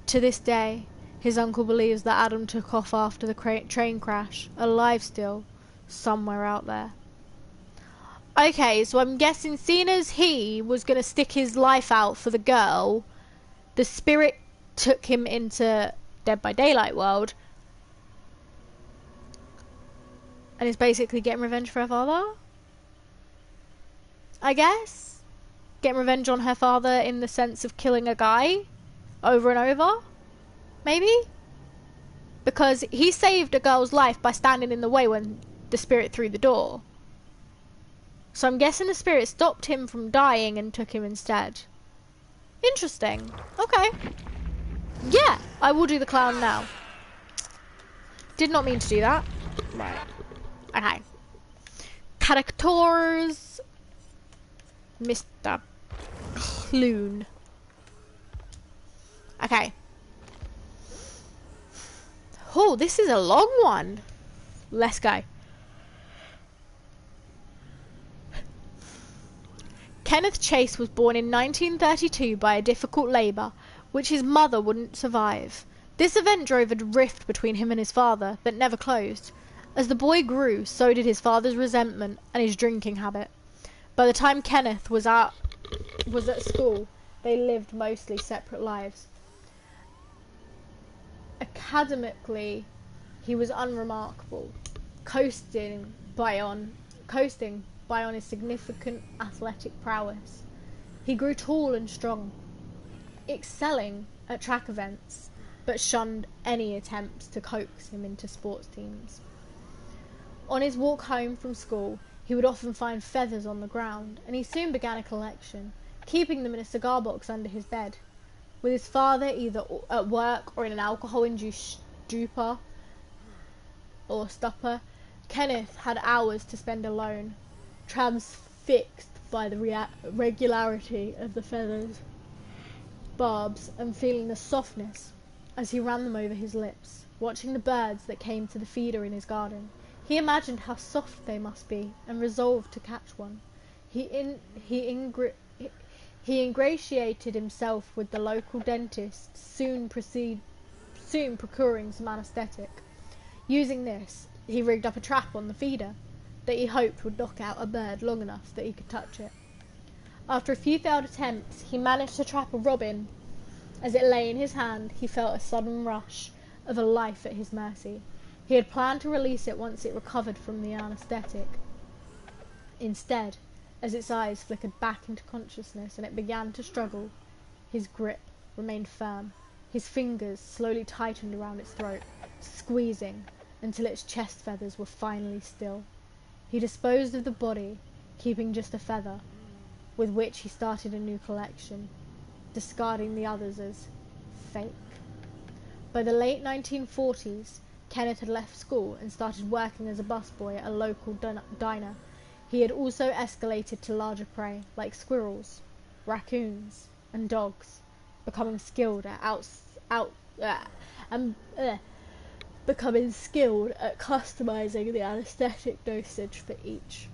To this day, his uncle believes that Adam took off after the train crash, alive still, somewhere out there. Okay, so I'm guessing, seeing as he was going to stick his life out for the girl, the spirit took him into Dead by Daylight world and is basically getting revenge for her father, I guess. Getting revenge on her father in the sense of killing a guy over and over, maybe, because he saved a girl's life by standing in the way when the spirit threw the door. So I'm guessing the spirit stopped him from dying and took him instead. Interesting. Okay. Yeah, I will do the clown now. Did not mean to do that. Right. Okay. Characters. Mr. Clune. Okay. Oh, this is a long one. Let's go. Kenneth Chase was born in 1932 by a difficult labour, which his mother wouldn't survive. This event drove a rift between him and his father that never closed. As the boy grew, so did his father's resentment and his drinking habit. By the time Kenneth was at school, they lived mostly separate lives. Academically, he was unremarkable, coasting by on his significant athletic prowess. He grew tall and strong, excelling at track events, but shunned any attempts to coax him into sports teams. On his walk home from school, he would often find feathers on the ground, and he soon began a collection, keeping them in a cigar box under his bed. With his father either at work or in an alcohol-induced stupor or stupor, Kenneth had hours to spend alone, transfixed by the regularity of the feathers, barbs, and feeling the softness as he ran them over his lips, watching the birds that came to the feeder in his garden. He imagined how soft they must be, and resolved to catch one. He ingratiated himself with the local dentist, soon procuring some anaesthetic. Using this, he rigged up a trap on the feeder that he hoped would knock out a bird long enough that he could touch it. After a few failed attempts, he managed to trap a robin. As it lay in his hand, he felt a sudden rush of a life at his mercy. He had planned to release it once it recovered from the anaesthetic. Instead, as its eyes flickered back into consciousness and it began to struggle, his grip remained firm. His fingers slowly tightened around its throat, squeezing until its chest feathers were finally still. He disposed of the body, keeping just a feather, with which he started a new collection, discarding the others as fake. By the late 1940s, Kenneth had left school and started working as a busboy at a local diner. He had also escalated to larger prey, like squirrels, raccoons, and dogs, becoming skilled at customizing the anesthetic dosage for each.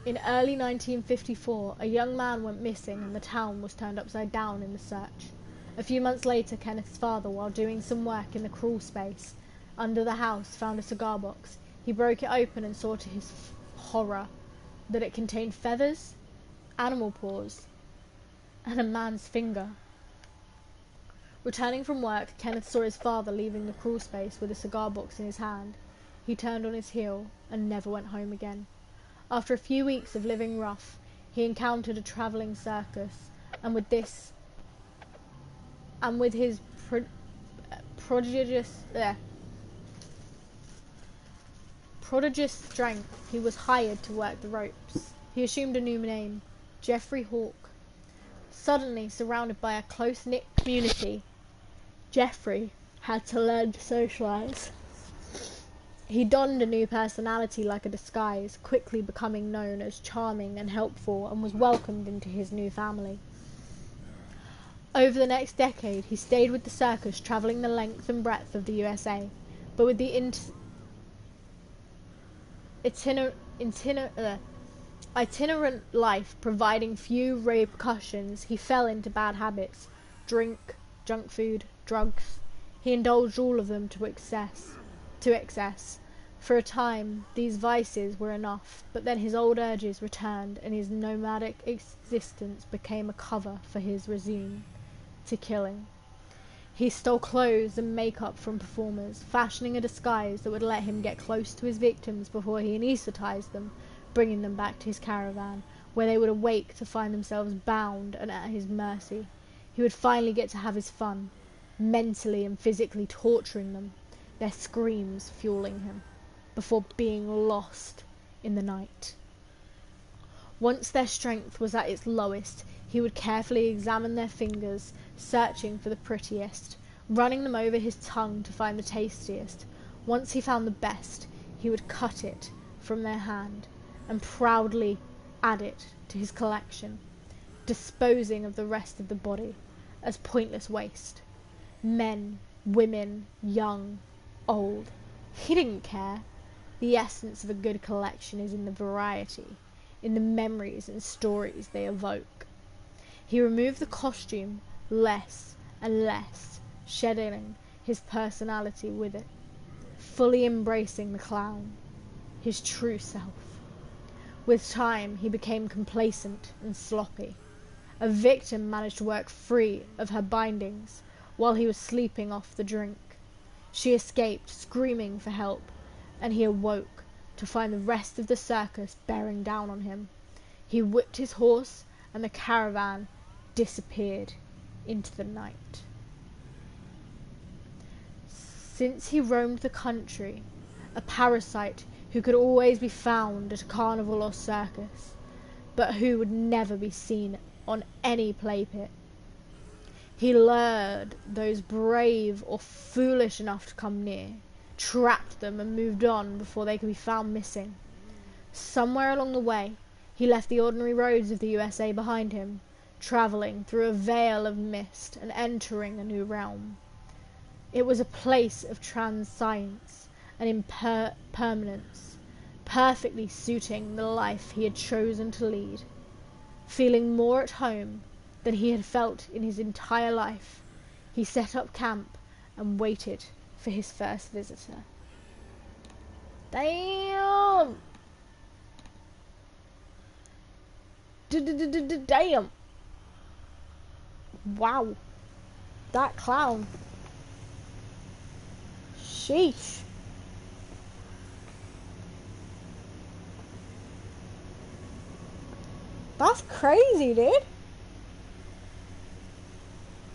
In early 1954, a young man went missing and the town was turned upside down in the search. A few months later, Kenneth's father, while doing some work in the crawl space under the house, found a cigar box. He broke it open and saw to his horror that it contained feathers, animal paws, and a man's finger. Returning from work, Kenneth saw his father leaving the crawl space with a cigar box in his hand. He turned on his heel and never went home again. After a few weeks of living rough, he encountered a travelling circus, and with his prodigious strength, he was hired to work the ropes. He assumed a new name, Jeffrey Hawk. Suddenly surrounded by a close-knit community, Jeffrey had to learn to socialise. He donned a new personality like a disguise, quickly becoming known as charming and helpful, and was welcomed into his new family. Over the next decade, he stayed with the circus, travelling the length and breadth of the USA, but with the itinerant life providing few repercussions, he fell into bad habits: drink, junk food, drugs. He indulged all of them to excess. For a time, these vices were enough, but then his old urges returned, and his nomadic existence became a cover for his resume to killing. He stole clothes and makeup from performers, fashioning a disguise that would let him get close to his victims before he anesthetized them, bringing them back to his caravan, where they would awake to find themselves bound and at his mercy. He would finally get to have his fun, mentally and physically torturing them, their screams fueling him, before being lost in the night. Once their strength was at its lowest, he would carefully examine their fingers, searching for the prettiest, running them over his tongue to find the tastiest. Once he found the best, he would cut it from their hand and proudly add it to his collection, disposing of the rest of the body as pointless waste. Men, women, young, old, he didn't care. The essence of a good collection is in the variety, in the memories and stories they evoke. He removed the costume less and less, shedding his personality with it, fully embracing the clown, his true self. With time, he became complacent and sloppy. A victim managed to work free of her bindings while he was sleeping off the drink. She escaped, screaming for help, and he awoke to find the rest of the circus bearing down on him. He whipped his horse, and the caravan disappeared into the night. Since he roamed the country, a parasite who could always be found at a carnival or circus, but who would never be seen on any play pit, he lured those brave or foolish enough to come near, trapped them, and moved on before they could be found missing. Somewhere along the way, he left the ordinary roads of the USA behind him, travelling through a veil of mist and entering a new realm. It was a place of transience and impermanence, perfectly suiting the life he had chosen to lead. Feeling more at home than he had felt in his entire life, he set up camp and waited for his first visitor. Damn! Damn! Wow. That clown. Sheesh. That's crazy, dude.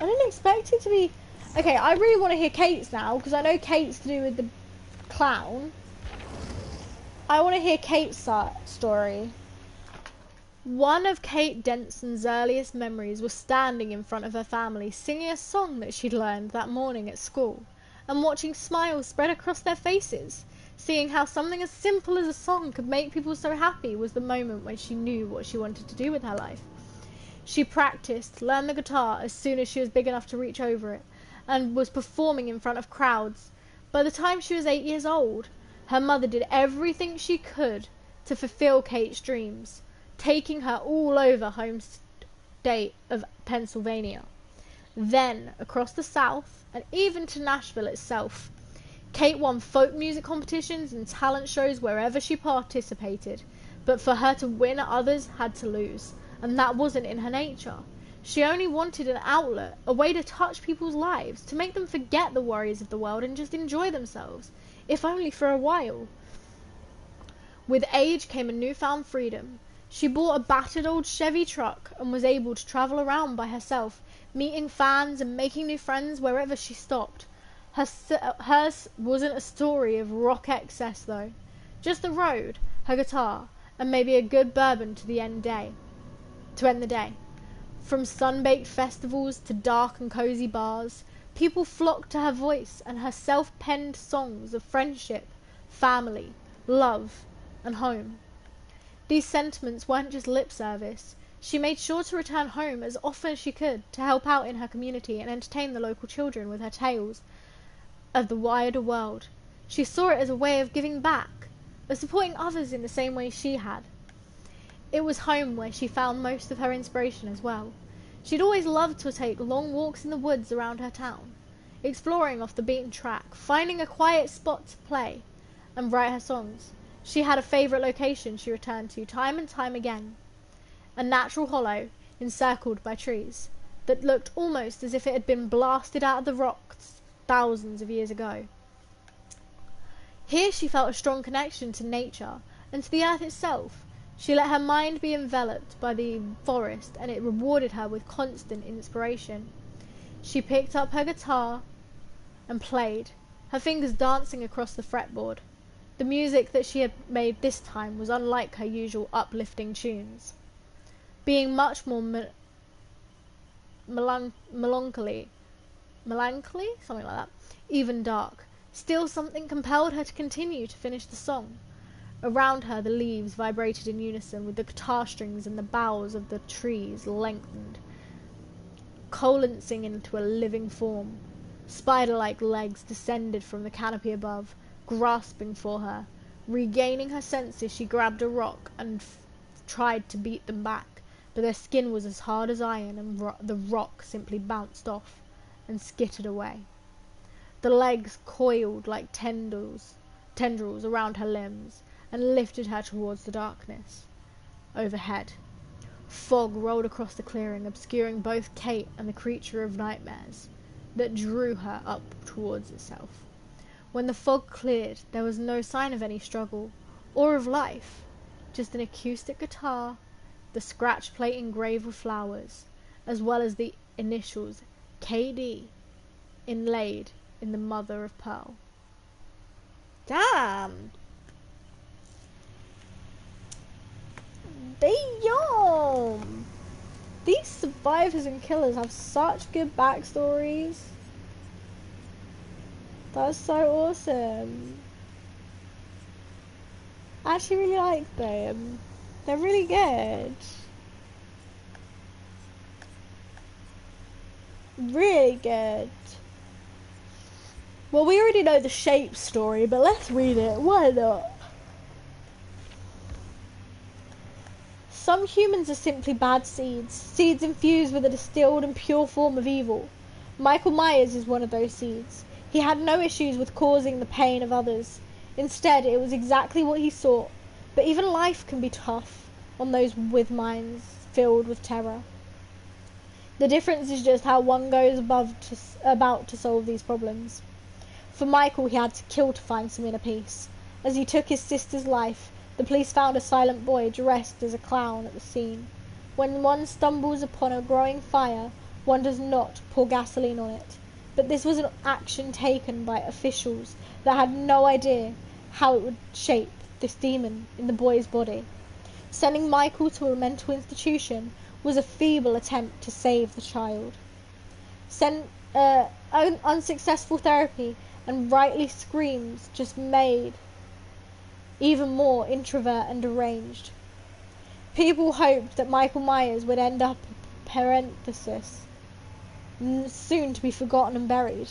I didn't expect it to be Okay, I really want to hear Kate's now, because I know Kate's to do with the clown. I want to hear Kate's story. One of Kate Denson's earliest memories was standing in front of her family, singing a song that she'd learned that morning at school, and watching smiles spread across their faces. Seeing how something as simple as a song could make people so happy was the moment when she knew what she wanted to do with her life. She practiced, learned the guitar as soon as she was big enough to reach over it, and was performing in front of crowds. By the time she was 8 years old, her mother did everything she could to fulfill Kate's dreams, taking her all over home state of Pennsylvania, then across the South, and even to Nashville itself. Kate won folk music competitions and talent shows wherever she participated, but for her to win, others had to lose, and that wasn't in her nature. She only wanted an outlet, a way to touch people's lives, to make them forget the worries of the world and just enjoy themselves, if only for a while. With age came a newfound freedom. She bought a battered old Chevy truck and was able to travel around by herself, meeting fans and making new friends wherever she stopped. Hers wasn't a story of rock excess, though. Just the road, her guitar, and maybe a good bourbon to end the day. From sun-baked festivals to dark and cozy bars, people flocked to her voice and her self-penned songs of friendship, family, love, and home. These sentiments weren't just lip service. She made sure to return home as often as she could to help out in her community and entertain the local children with her tales of the wider world. She saw it as a way of giving back, of supporting others in the same way she had. It was home where she found most of her inspiration as well. She'd always loved to take long walks in the woods around her town, exploring off the beaten track, finding a quiet spot to play and write her songs. She had a favourite location she returned to time and time again, a natural hollow encircled by trees that looked almost as if it had been blasted out of the rocks thousands of years ago. Here she felt a strong connection to nature and to the earth itself. She let her mind be enveloped by the forest, and it rewarded her with constant inspiration. She picked up her guitar and played, her fingers dancing across the fretboard. The music that she had made this time was unlike her usual uplifting tunes, being much more melancholy, something like that, even dark. Still, something compelled her to continue to finish the song. Around her, the leaves vibrated in unison with the guitar strings, and the boughs of the trees lengthened, coalescing into a living form. Spider-like legs descended from the canopy above, grasping for her. Regaining her senses, she grabbed a rock and tried to beat them back, but their skin was as hard as iron, and the rock simply bounced off and skittered away. The legs coiled like tendrils around her limbs and lifted her towards the darkness. Overhead, fog rolled across the clearing, obscuring both Kate and the creature of nightmares that drew her up towards itself. When the fog cleared, there was no sign of any struggle or of life, just an acoustic guitar, the scratch plate engraved with flowers, as well as the initials KD inlaid in the mother of pearl. Damn! Damn! These survivors and killers have such good backstories. That's so awesome. I actually really like them. They're really good. Really good. Well, we already know the shape story, but let's read it. Why not? Some humans are simply bad seeds. Seeds infused with a distilled and pure form of evil. Michael Myers is one of those seeds. He had no issues with causing the pain of others. Instead, it was exactly what he sought. But even life can be tough on those with minds filled with terror. The difference is just how one goes about to solve these problems. For Michael, he had to kill to find some inner peace. As he took his sister's life, the police found a silent boy dressed as a clown at the scene. When one stumbles upon a growing fire, one does not pour gasoline on it. but this was an action taken by officials that had no idea how it would shape this demon in the boy's body. Sending Michael to a mental institution was a feeble attempt to save the child. Unsuccessful therapy and rightly screams just made even more introvert and deranged. People hoped that Michael Myers would end up a parenthesis, soon to be forgotten and buried.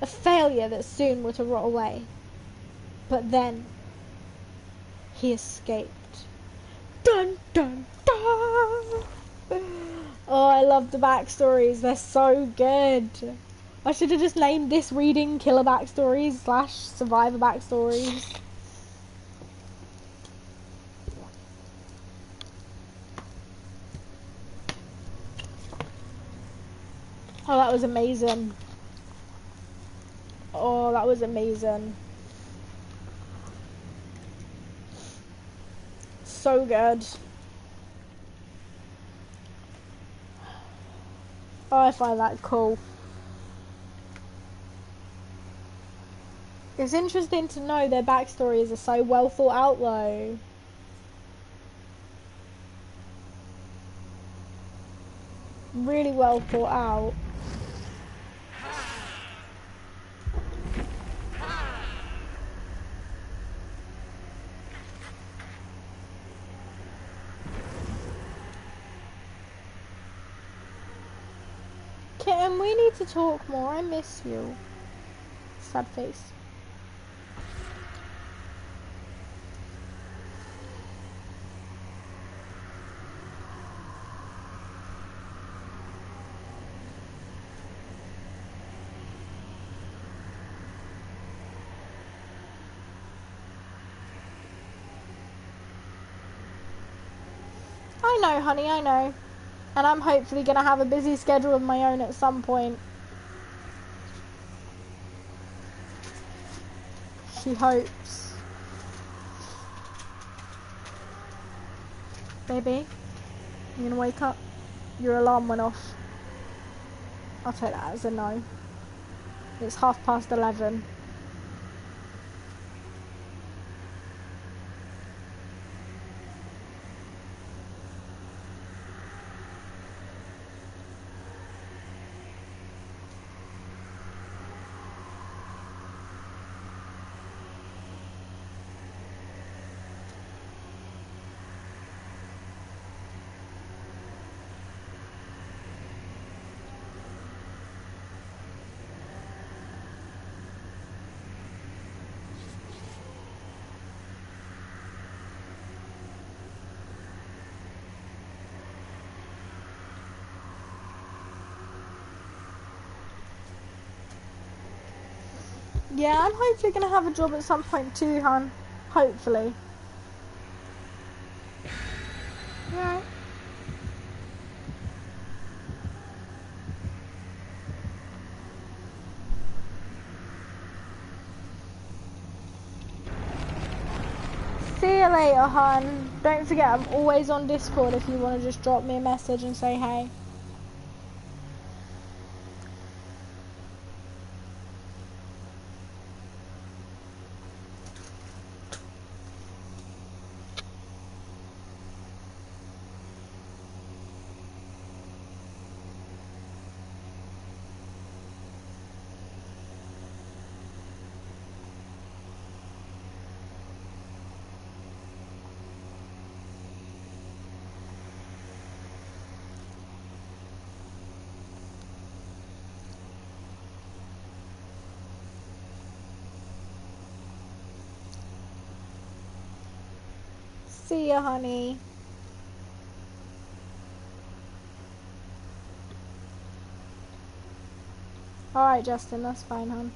A failure that soon were to rot away. But then, he escaped. Dun dun dun! Oh, I love the backstories. They're so good. I should have just named this reading Killer Backstories / Survivor Backstories. Oh, that was amazing. Oh, that was amazing. So good. Oh, I find that cool. It's interesting to know their backstories are so well thought out though. Really well thought out. Kitten, we need to talk more. I miss you. Sad face. I know, honey, I know. And I'm hopefully going to have a busy schedule of my own at some point. She hopes. Baby, you gonna wake up? Your alarm went off. I'll take that as a no. It's 11:30. Yeah, I'm hopefully going to have a job at some point too, hon. Hopefully. Right. See you later, hon. Don't forget, I'm always on Discord if you want to just drop me a message and say hey. See ya, honey. Alright, Justin, that's fine, hon.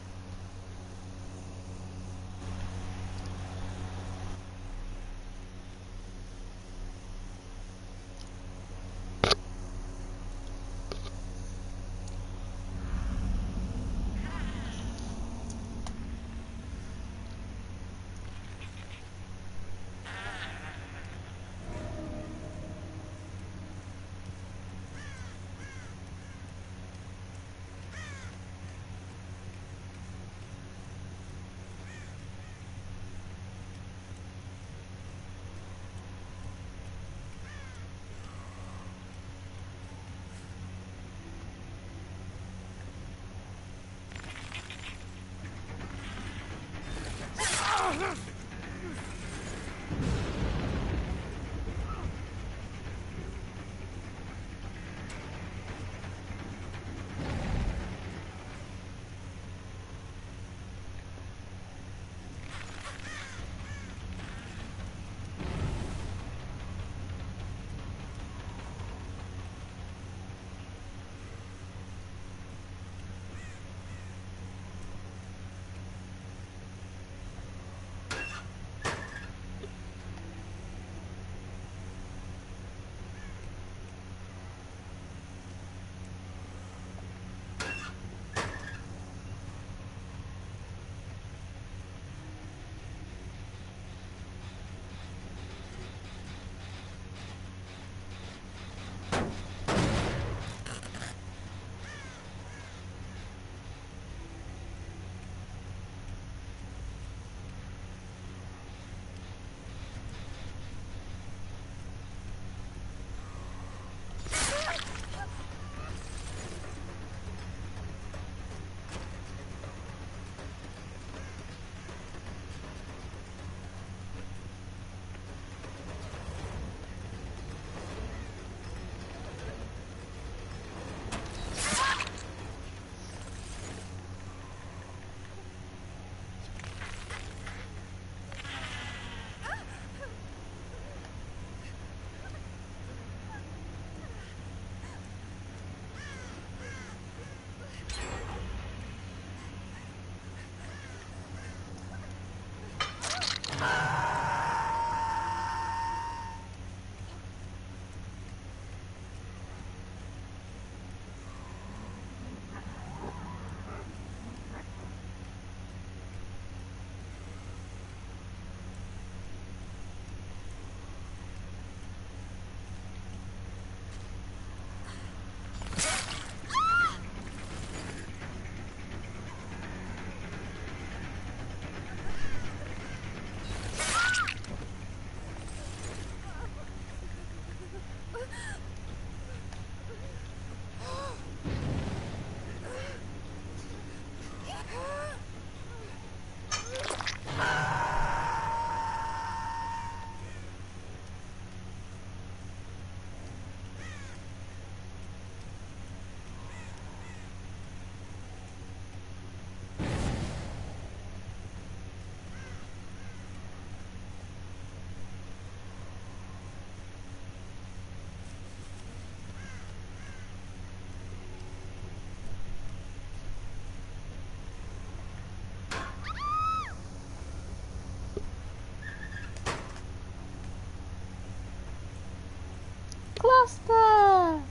faster!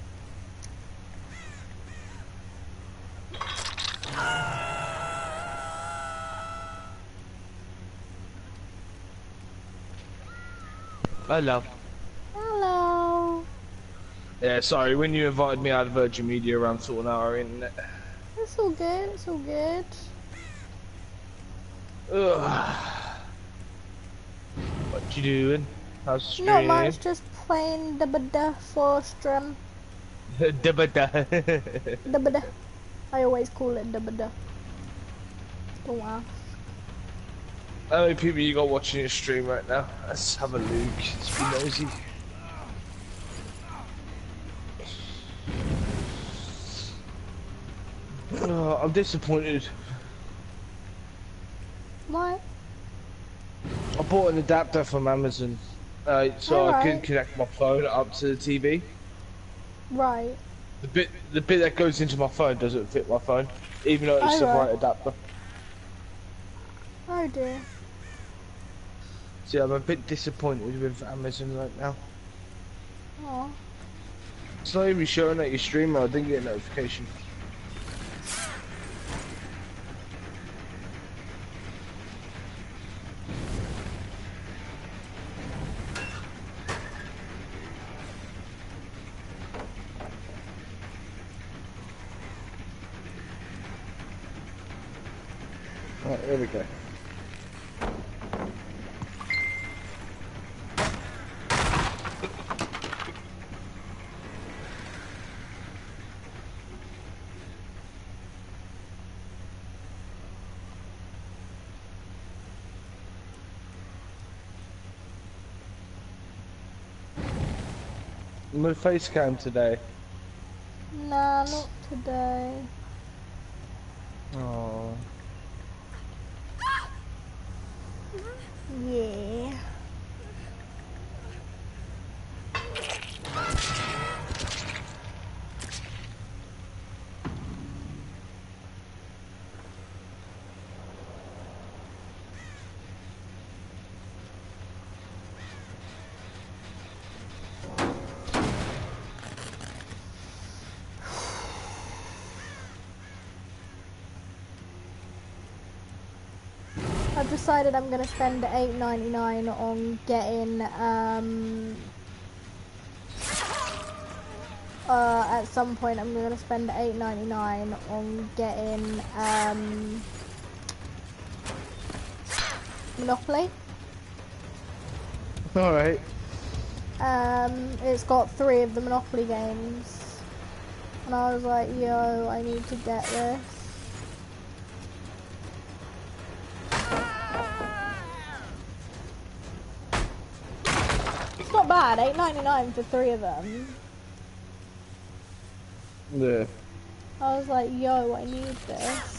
Hello. Hello. Yeah, sorry, when you invited me out of Virgin Media around sorting out our internet. It's all good, it's all good. Ugh. What you doing? How's the stream? Not much, just playing Dubba for stream. Dubba-da. Dubba. I always call it Dubba. Don't ask. How many people you got watching your stream right now? Let's have a look. Let's be nosy. Oh, I'm disappointed. Why? I bought an adapter from Amazon, so I can connect my phone up to the TV. Right. The bit that goes into my phone doesn't fit my phone, even though it's the right adapter. Oh dear. See, I'm a bit disappointed with Amazon right now. Oh. It's not even showing that you're streaming. I didn't get a notification. Right, there we go. No face cam today. Nah, not today. Oh. Yeah. I've decided I'm gonna spend $8.99 on getting at some point I'm gonna spend $8.99 on getting Monopoly. Alright. It's got 3 of the Monopoly games, and I was like, yo, I need to get this. It's not bad, $8.99 for 3 of them. Yeah. I was like, yo, I need this.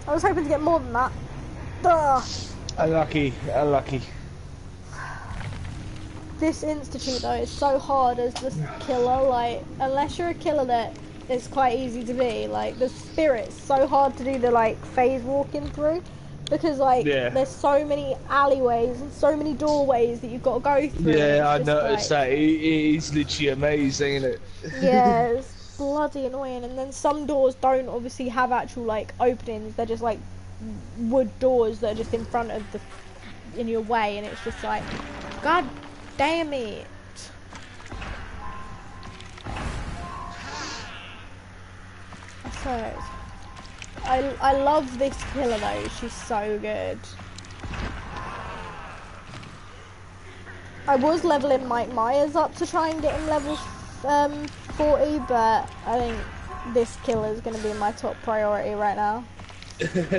I was hoping to get more than that. Ugh. Unlucky, unlucky. This institute though is so hard as the killer, like, unless you're a killer that it's quite easy to be, like, the spirit's so hard to do the, like, phase walking through, because, like, there's so many alleyways and so many doorways that you've got to go through. Yeah, I noticed that. It's literally amazing, isn't it? Yeah, it's bloody annoying, and then some doors don't obviously have actual, like, openings, they're just, like, wood doors that are just in front of the, in your way, and it's just like, god damn it. So, I love this killer though, she's so good. I was leveling Mike Myers up to try and get him level 40, but I think this killer is going to be my top priority right now.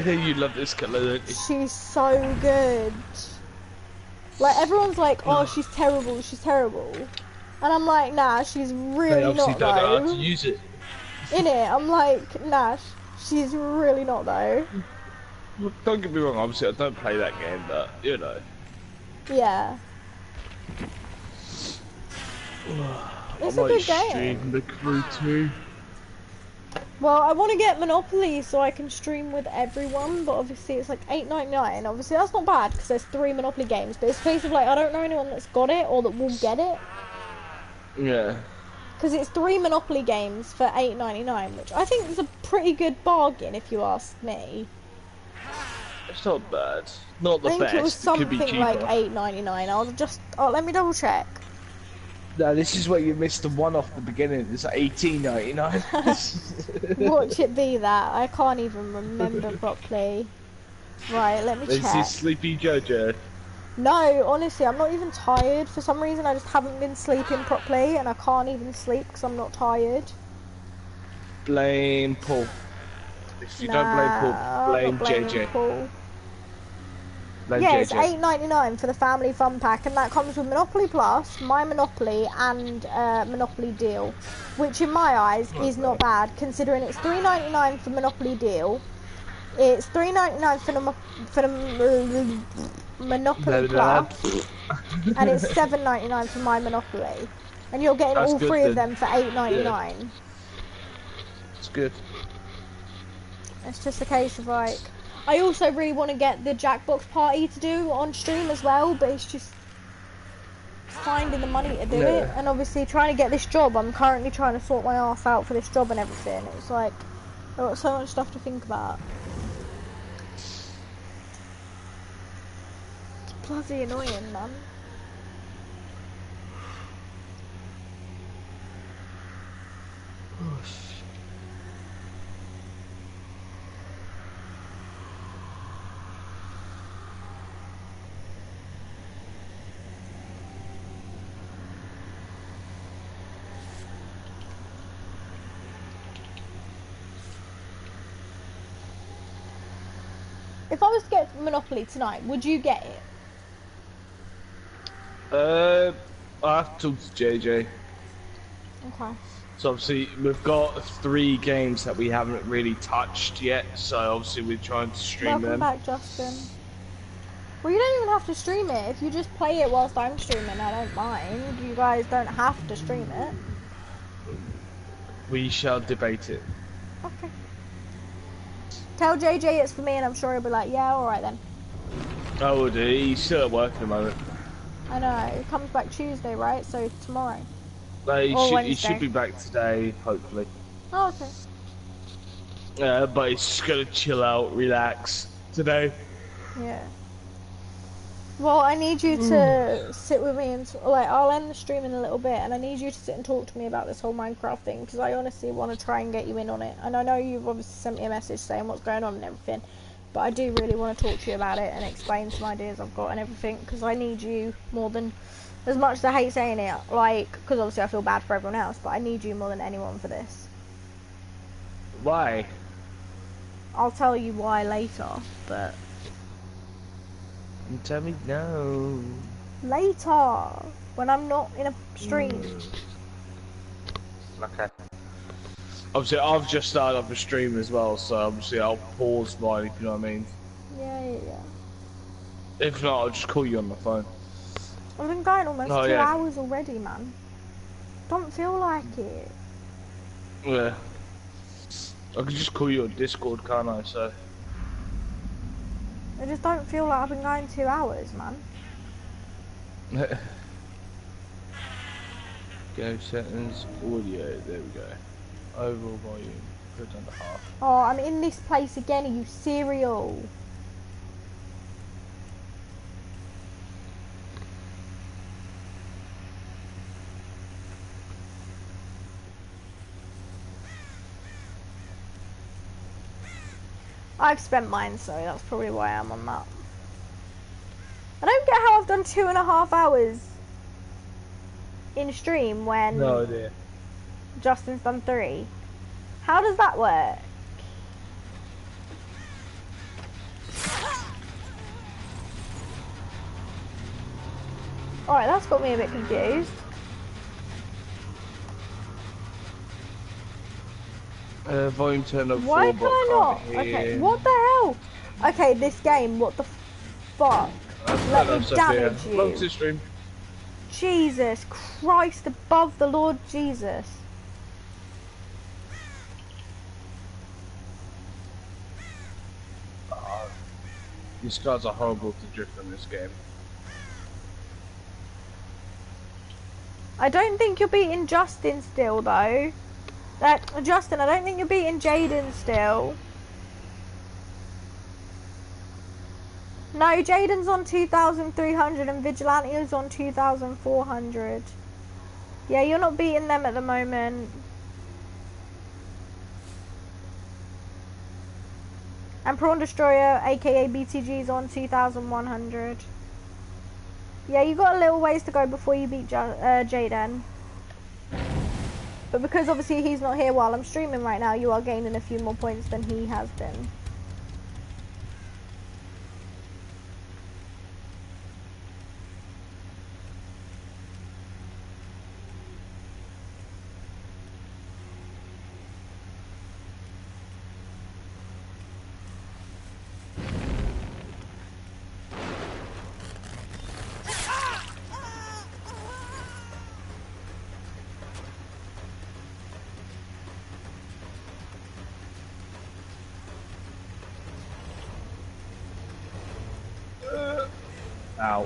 You love this killer, don't you? She's so good. Like, everyone's like, oh, she's terrible, she's terrible. And I'm like, nah, she's really not, don't know though. how to use it. Innit? I'm like, nah, she's really not, though. Look, don't get me wrong, obviously I don't play that game, but, you know. Yeah. It's a good game. The Crew 2. Well, I want to get Monopoly so I can stream with everyone, but obviously it's like $8.99. Obviously that's not bad because there's 3 Monopoly games, but it's a case of like I don't know anyone that's got it or that will get it. Yeah. Because it's 3 Monopoly games for $8.99, which I think is a pretty good bargain if you ask me. It's not bad. Not the best. I think it was something could be like $8.99. Let me double check. No, this is where you missed the one off the beginning. It's like $18.99. Watch it be that. I can't even remember properly. Right, let me check. This is Sleepy Jojo. No, honestly, I'm not even tired. For some reason, I just haven't been sleeping properly, and I can't even sleep because I'm not tired. Blame Paul. If you don't blame Paul, blame JJ. Paul. Blame Yeah, JJ. it's $8.99 for the family fun pack, and that comes with Monopoly Plus, My Monopoly, and Monopoly Deal, which in my eyes is not bad, considering it's $3.99 for Monopoly Deal, it's $3.99 for the Monopoly Plus, and it's $7.99 for My Monopoly, and you're getting all 3 of them for $8.99. Yeah. It's good. It's just a case of like, I also really want to get the Jackbox party to do on stream as well, but it's just finding the money to do it, and obviously trying to get this job. I'm currently trying to sort my ass out for this job and everything. It's like, I've got so much stuff to think about. It's bloody annoying, man. If I was to get Monopoly tonight, would you get it? I have to talk to JJ. Okay. So obviously we've got 3 games that we haven't really touched yet. So obviously we're trying to stream them. Welcome back, Justin. Well, you don't even have to stream it. If you just play it whilst I'm streaming, I don't mind. You guys don't have to stream it. We shall debate it. Okay. Tell JJ it's for me, and I'm sure he'll be like, yeah, alright then. Oh, dude, he's still at work at the moment. I know, he comes back Tuesday, right? So tomorrow. He should be back today, hopefully. Oh, okay. But he's just gonna chill out, relax today. Yeah. Well, I need you to sit with me and, like, I'll end the stream in a little bit, and I need you to sit and talk to me about this whole Minecraft thing, because I honestly want to try and get you in on it. And I know you've obviously sent me a message saying what's going on and everything, but I do really want to talk to you about it and explain some ideas I've got and everything, because I need you more than, as much as I hate saying it, like, because obviously I feel bad for everyone else, but I need you more than anyone for this. Why? I'll tell you why later, but... Tell me no. Later, when I'm not in a stream. Okay. Obviously, I've just started up a stream as well, so obviously I'll pause mine, if you know what I mean. Yeah. If not, I'll just call you on my phone. I've been going almost Oh, 2 yeah. hours already, man. Don't feel like it. Yeah. I can just call you on Discord, can't I? So. I just don't feel like I've been going 2 hours, man. Go settings, audio, there we go. Overall volume, put it down to half. Oh, I'm in this place again, are you serial? I've spent mine, so that's probably why I'm on that. I don't get how I've done 2.5 hours in stream when No idea. Justin's done 3. How does that work? Alright, that's got me a bit confused. Volume turn up 4, Why but can I not? can't Okay, hear. what the hell? Okay, this game, what the fuck? Let me damage you. Welcome to the stream. Jesus Christ above the Lord Jesus. These guys are horrible to drift in this game. I don't think you're beating Justin still though. Justin, I don't think you're beating Jaden still. No, Jaden's on 2,300 and Vigilante is on 2,400. Yeah, you're not beating them at the moment. And Prawn Destroyer, aka BTG, is on 2,100. Yeah, you got a little ways to go before you beat Jaden. But because obviously he's not here while I'm streaming right now, you are gaining a few more points than he has been. Ow.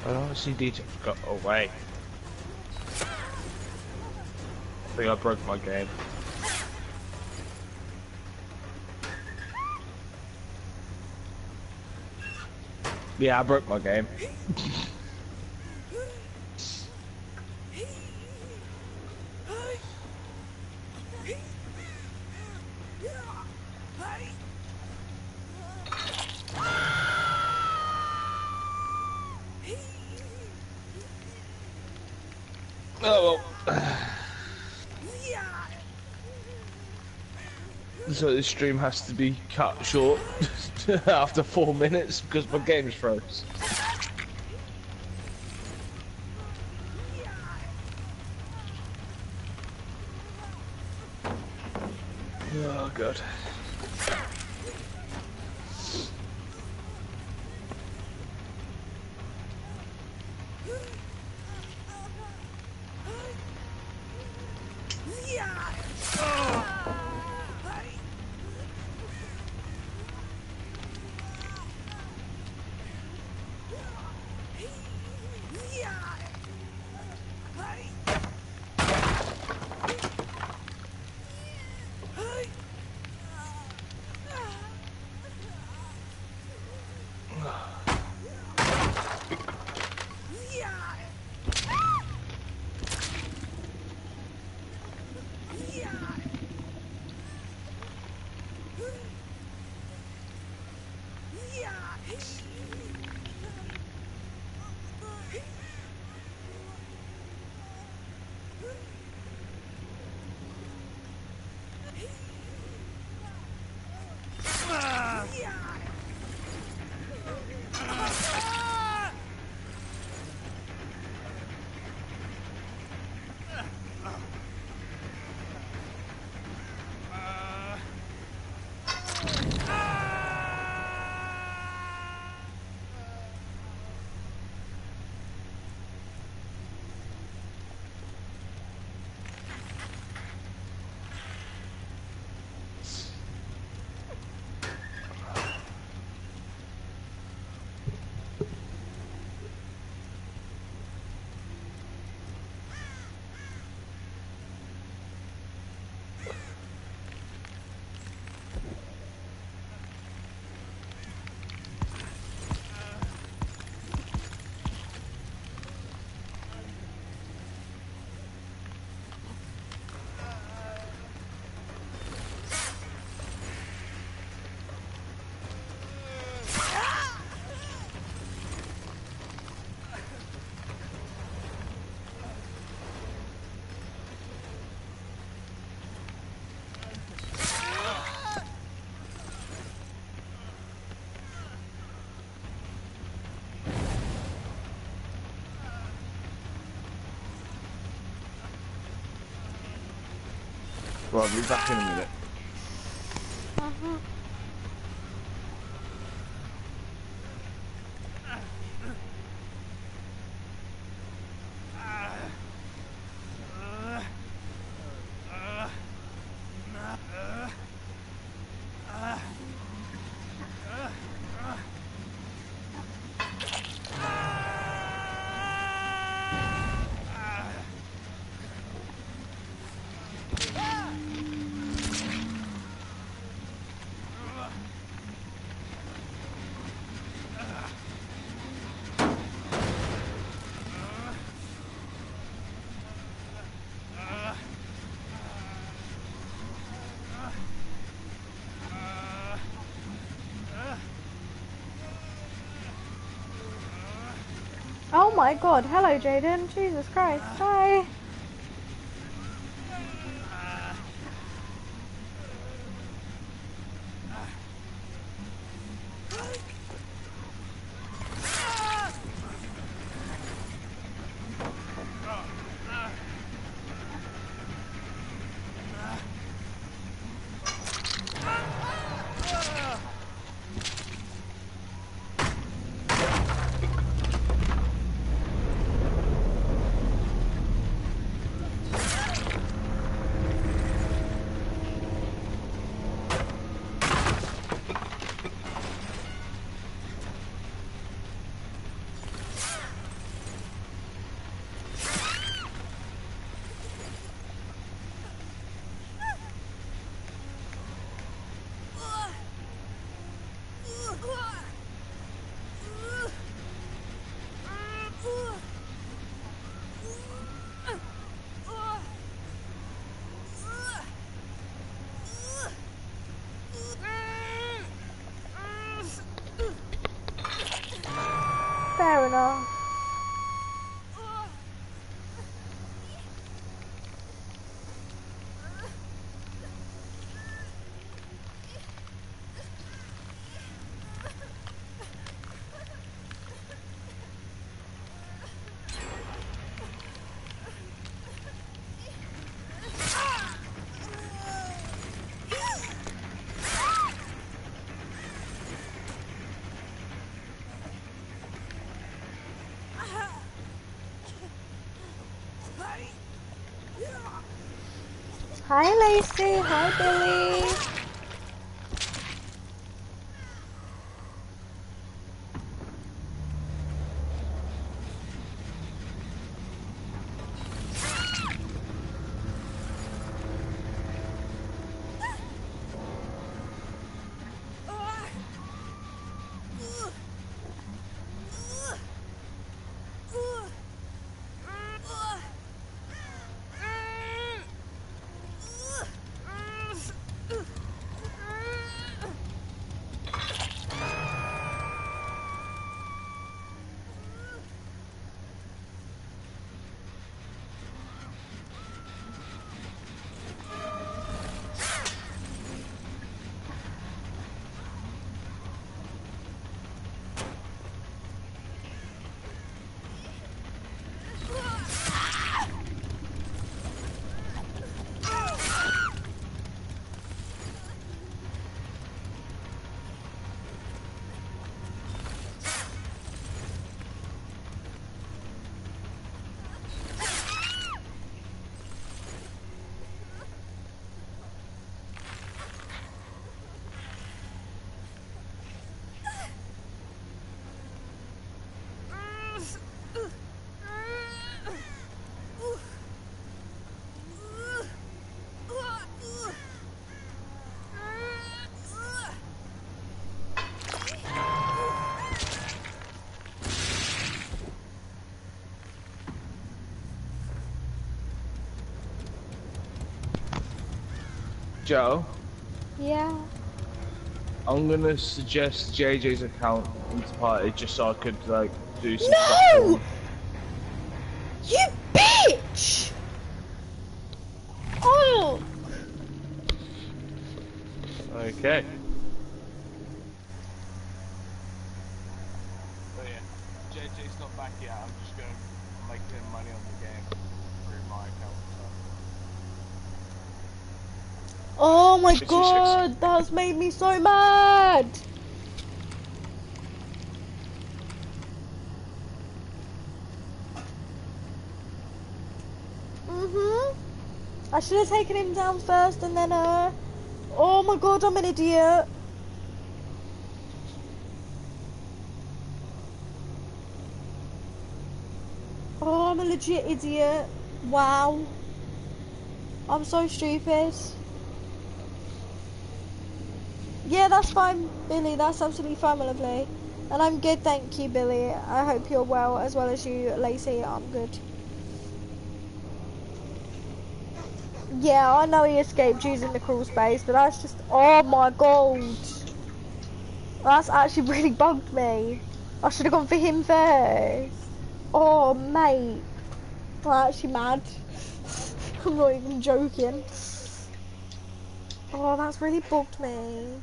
I don't see details. Go away. I think I broke my game. Yeah, I broke my game. Oh well. So this stream has to be cut short after 4 minutes because my game's froze. Oh god. Right, I'll be back in a minute. Oh my god, hello Jaden, Jesus Christ, hi. Fair enough. Hi Lacey, hi Billy. Joe, Yeah. I'm gonna suggest JJ's account into party just so I could like do some stuff for No! him. You bitch! Oh! Okay. So yeah, JJ's not back yet. I'm just gonna make him money on the game through my account. So. Oh my 56. god, that's made me so mad. I should have taken him down first and then oh my god, I'm an idiot. Oh, I'm a legit idiot. Wow. I'm so stupid. Yeah, that's fine, Billy. That's absolutely fine, my lovely. And I'm good, thank you, Billy. I hope you're well, as well as you, Lacey. I'm good. Yeah, I know he escaped using the crawl space, but that's just... Oh my god. That's actually really bugged me. I should have gone for him first. Oh, mate. I'm actually mad. I'm not even joking. Oh, that's really bugged me.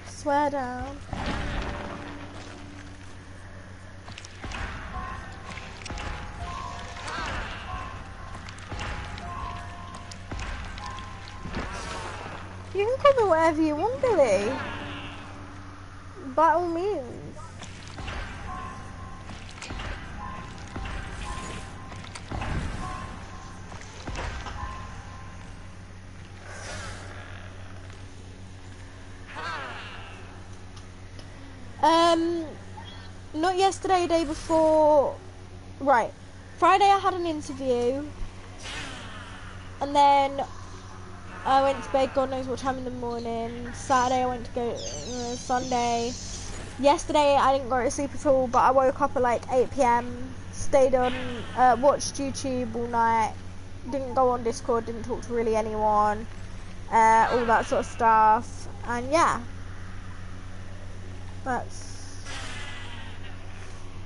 Swear down. You can call me whatever you want, Billy. By all means. Not yesterday, day before. Right. Friday I had an interview. And then I went to bed, God knows what time in the morning. Saturday I went to go, Sunday. Yesterday I didn't go to sleep at all, but I woke up at like 8 PM, stayed on, watched YouTube all night, didn't go on Discord, didn't talk to really anyone, all that sort of stuff, and yeah.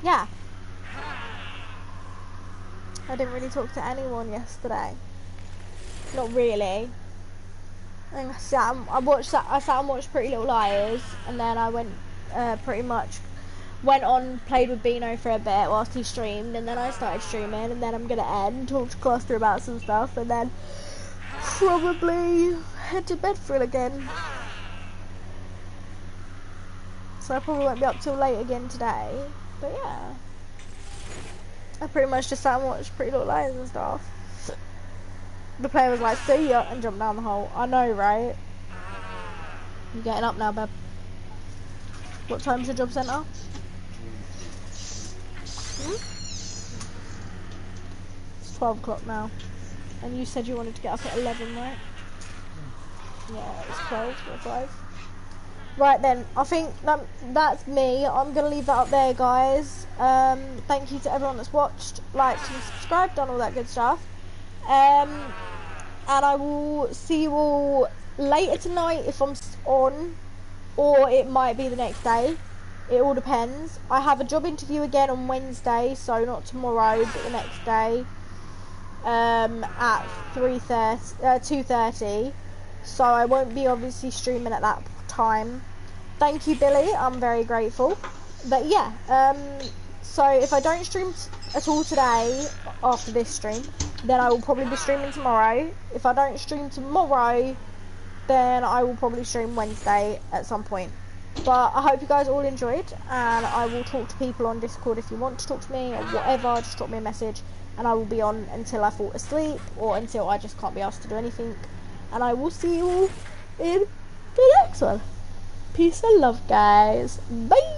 Yeah. I didn't really talk to anyone yesterday. Not really. I sat and watched Pretty Little Liars, and then I went pretty much went on, played with Beano for a bit whilst he streamed, and then I started streaming, and then I'm gonna end, talk to Cluster about some stuff, and then probably head to bed for it again. So I probably won't be up till late again today, but yeah. I pretty much just sat and watched Pretty Little Liars and stuff. The player was like, see ya, and jumped down the hole. I know, right? You're getting up now, babe. What time's your job centre? It's 12 o'clock now. And you said you wanted to get up at 11, right? Yeah, it's 12 or 5. Right then, I think that's me. I'm going to leave that up there, guys. Thank you to everyone that's watched, liked and subscribed, done all that good stuff. And I will see you all later tonight if I'm on, or it might be the next day. It all depends. I have a job interview again on Wednesday, so not tomorrow, but the next day, at 2:30. So I won't be obviously streaming at that time. Thank you, Billy. I'm very grateful. But yeah, so if I don't stream at all today after this stream, then I will probably be streaming tomorrow. If I don't stream tomorrow, then I will probably stream Wednesday at some point. But I hope you guys all enjoyed, and I will talk to people on Discord if you want to talk to me or whatever. Just drop me a message, and I will be on until I fall asleep or until I just can't be asked to do anything. And I will see you all in the next one. Peace and love, guys. Bye.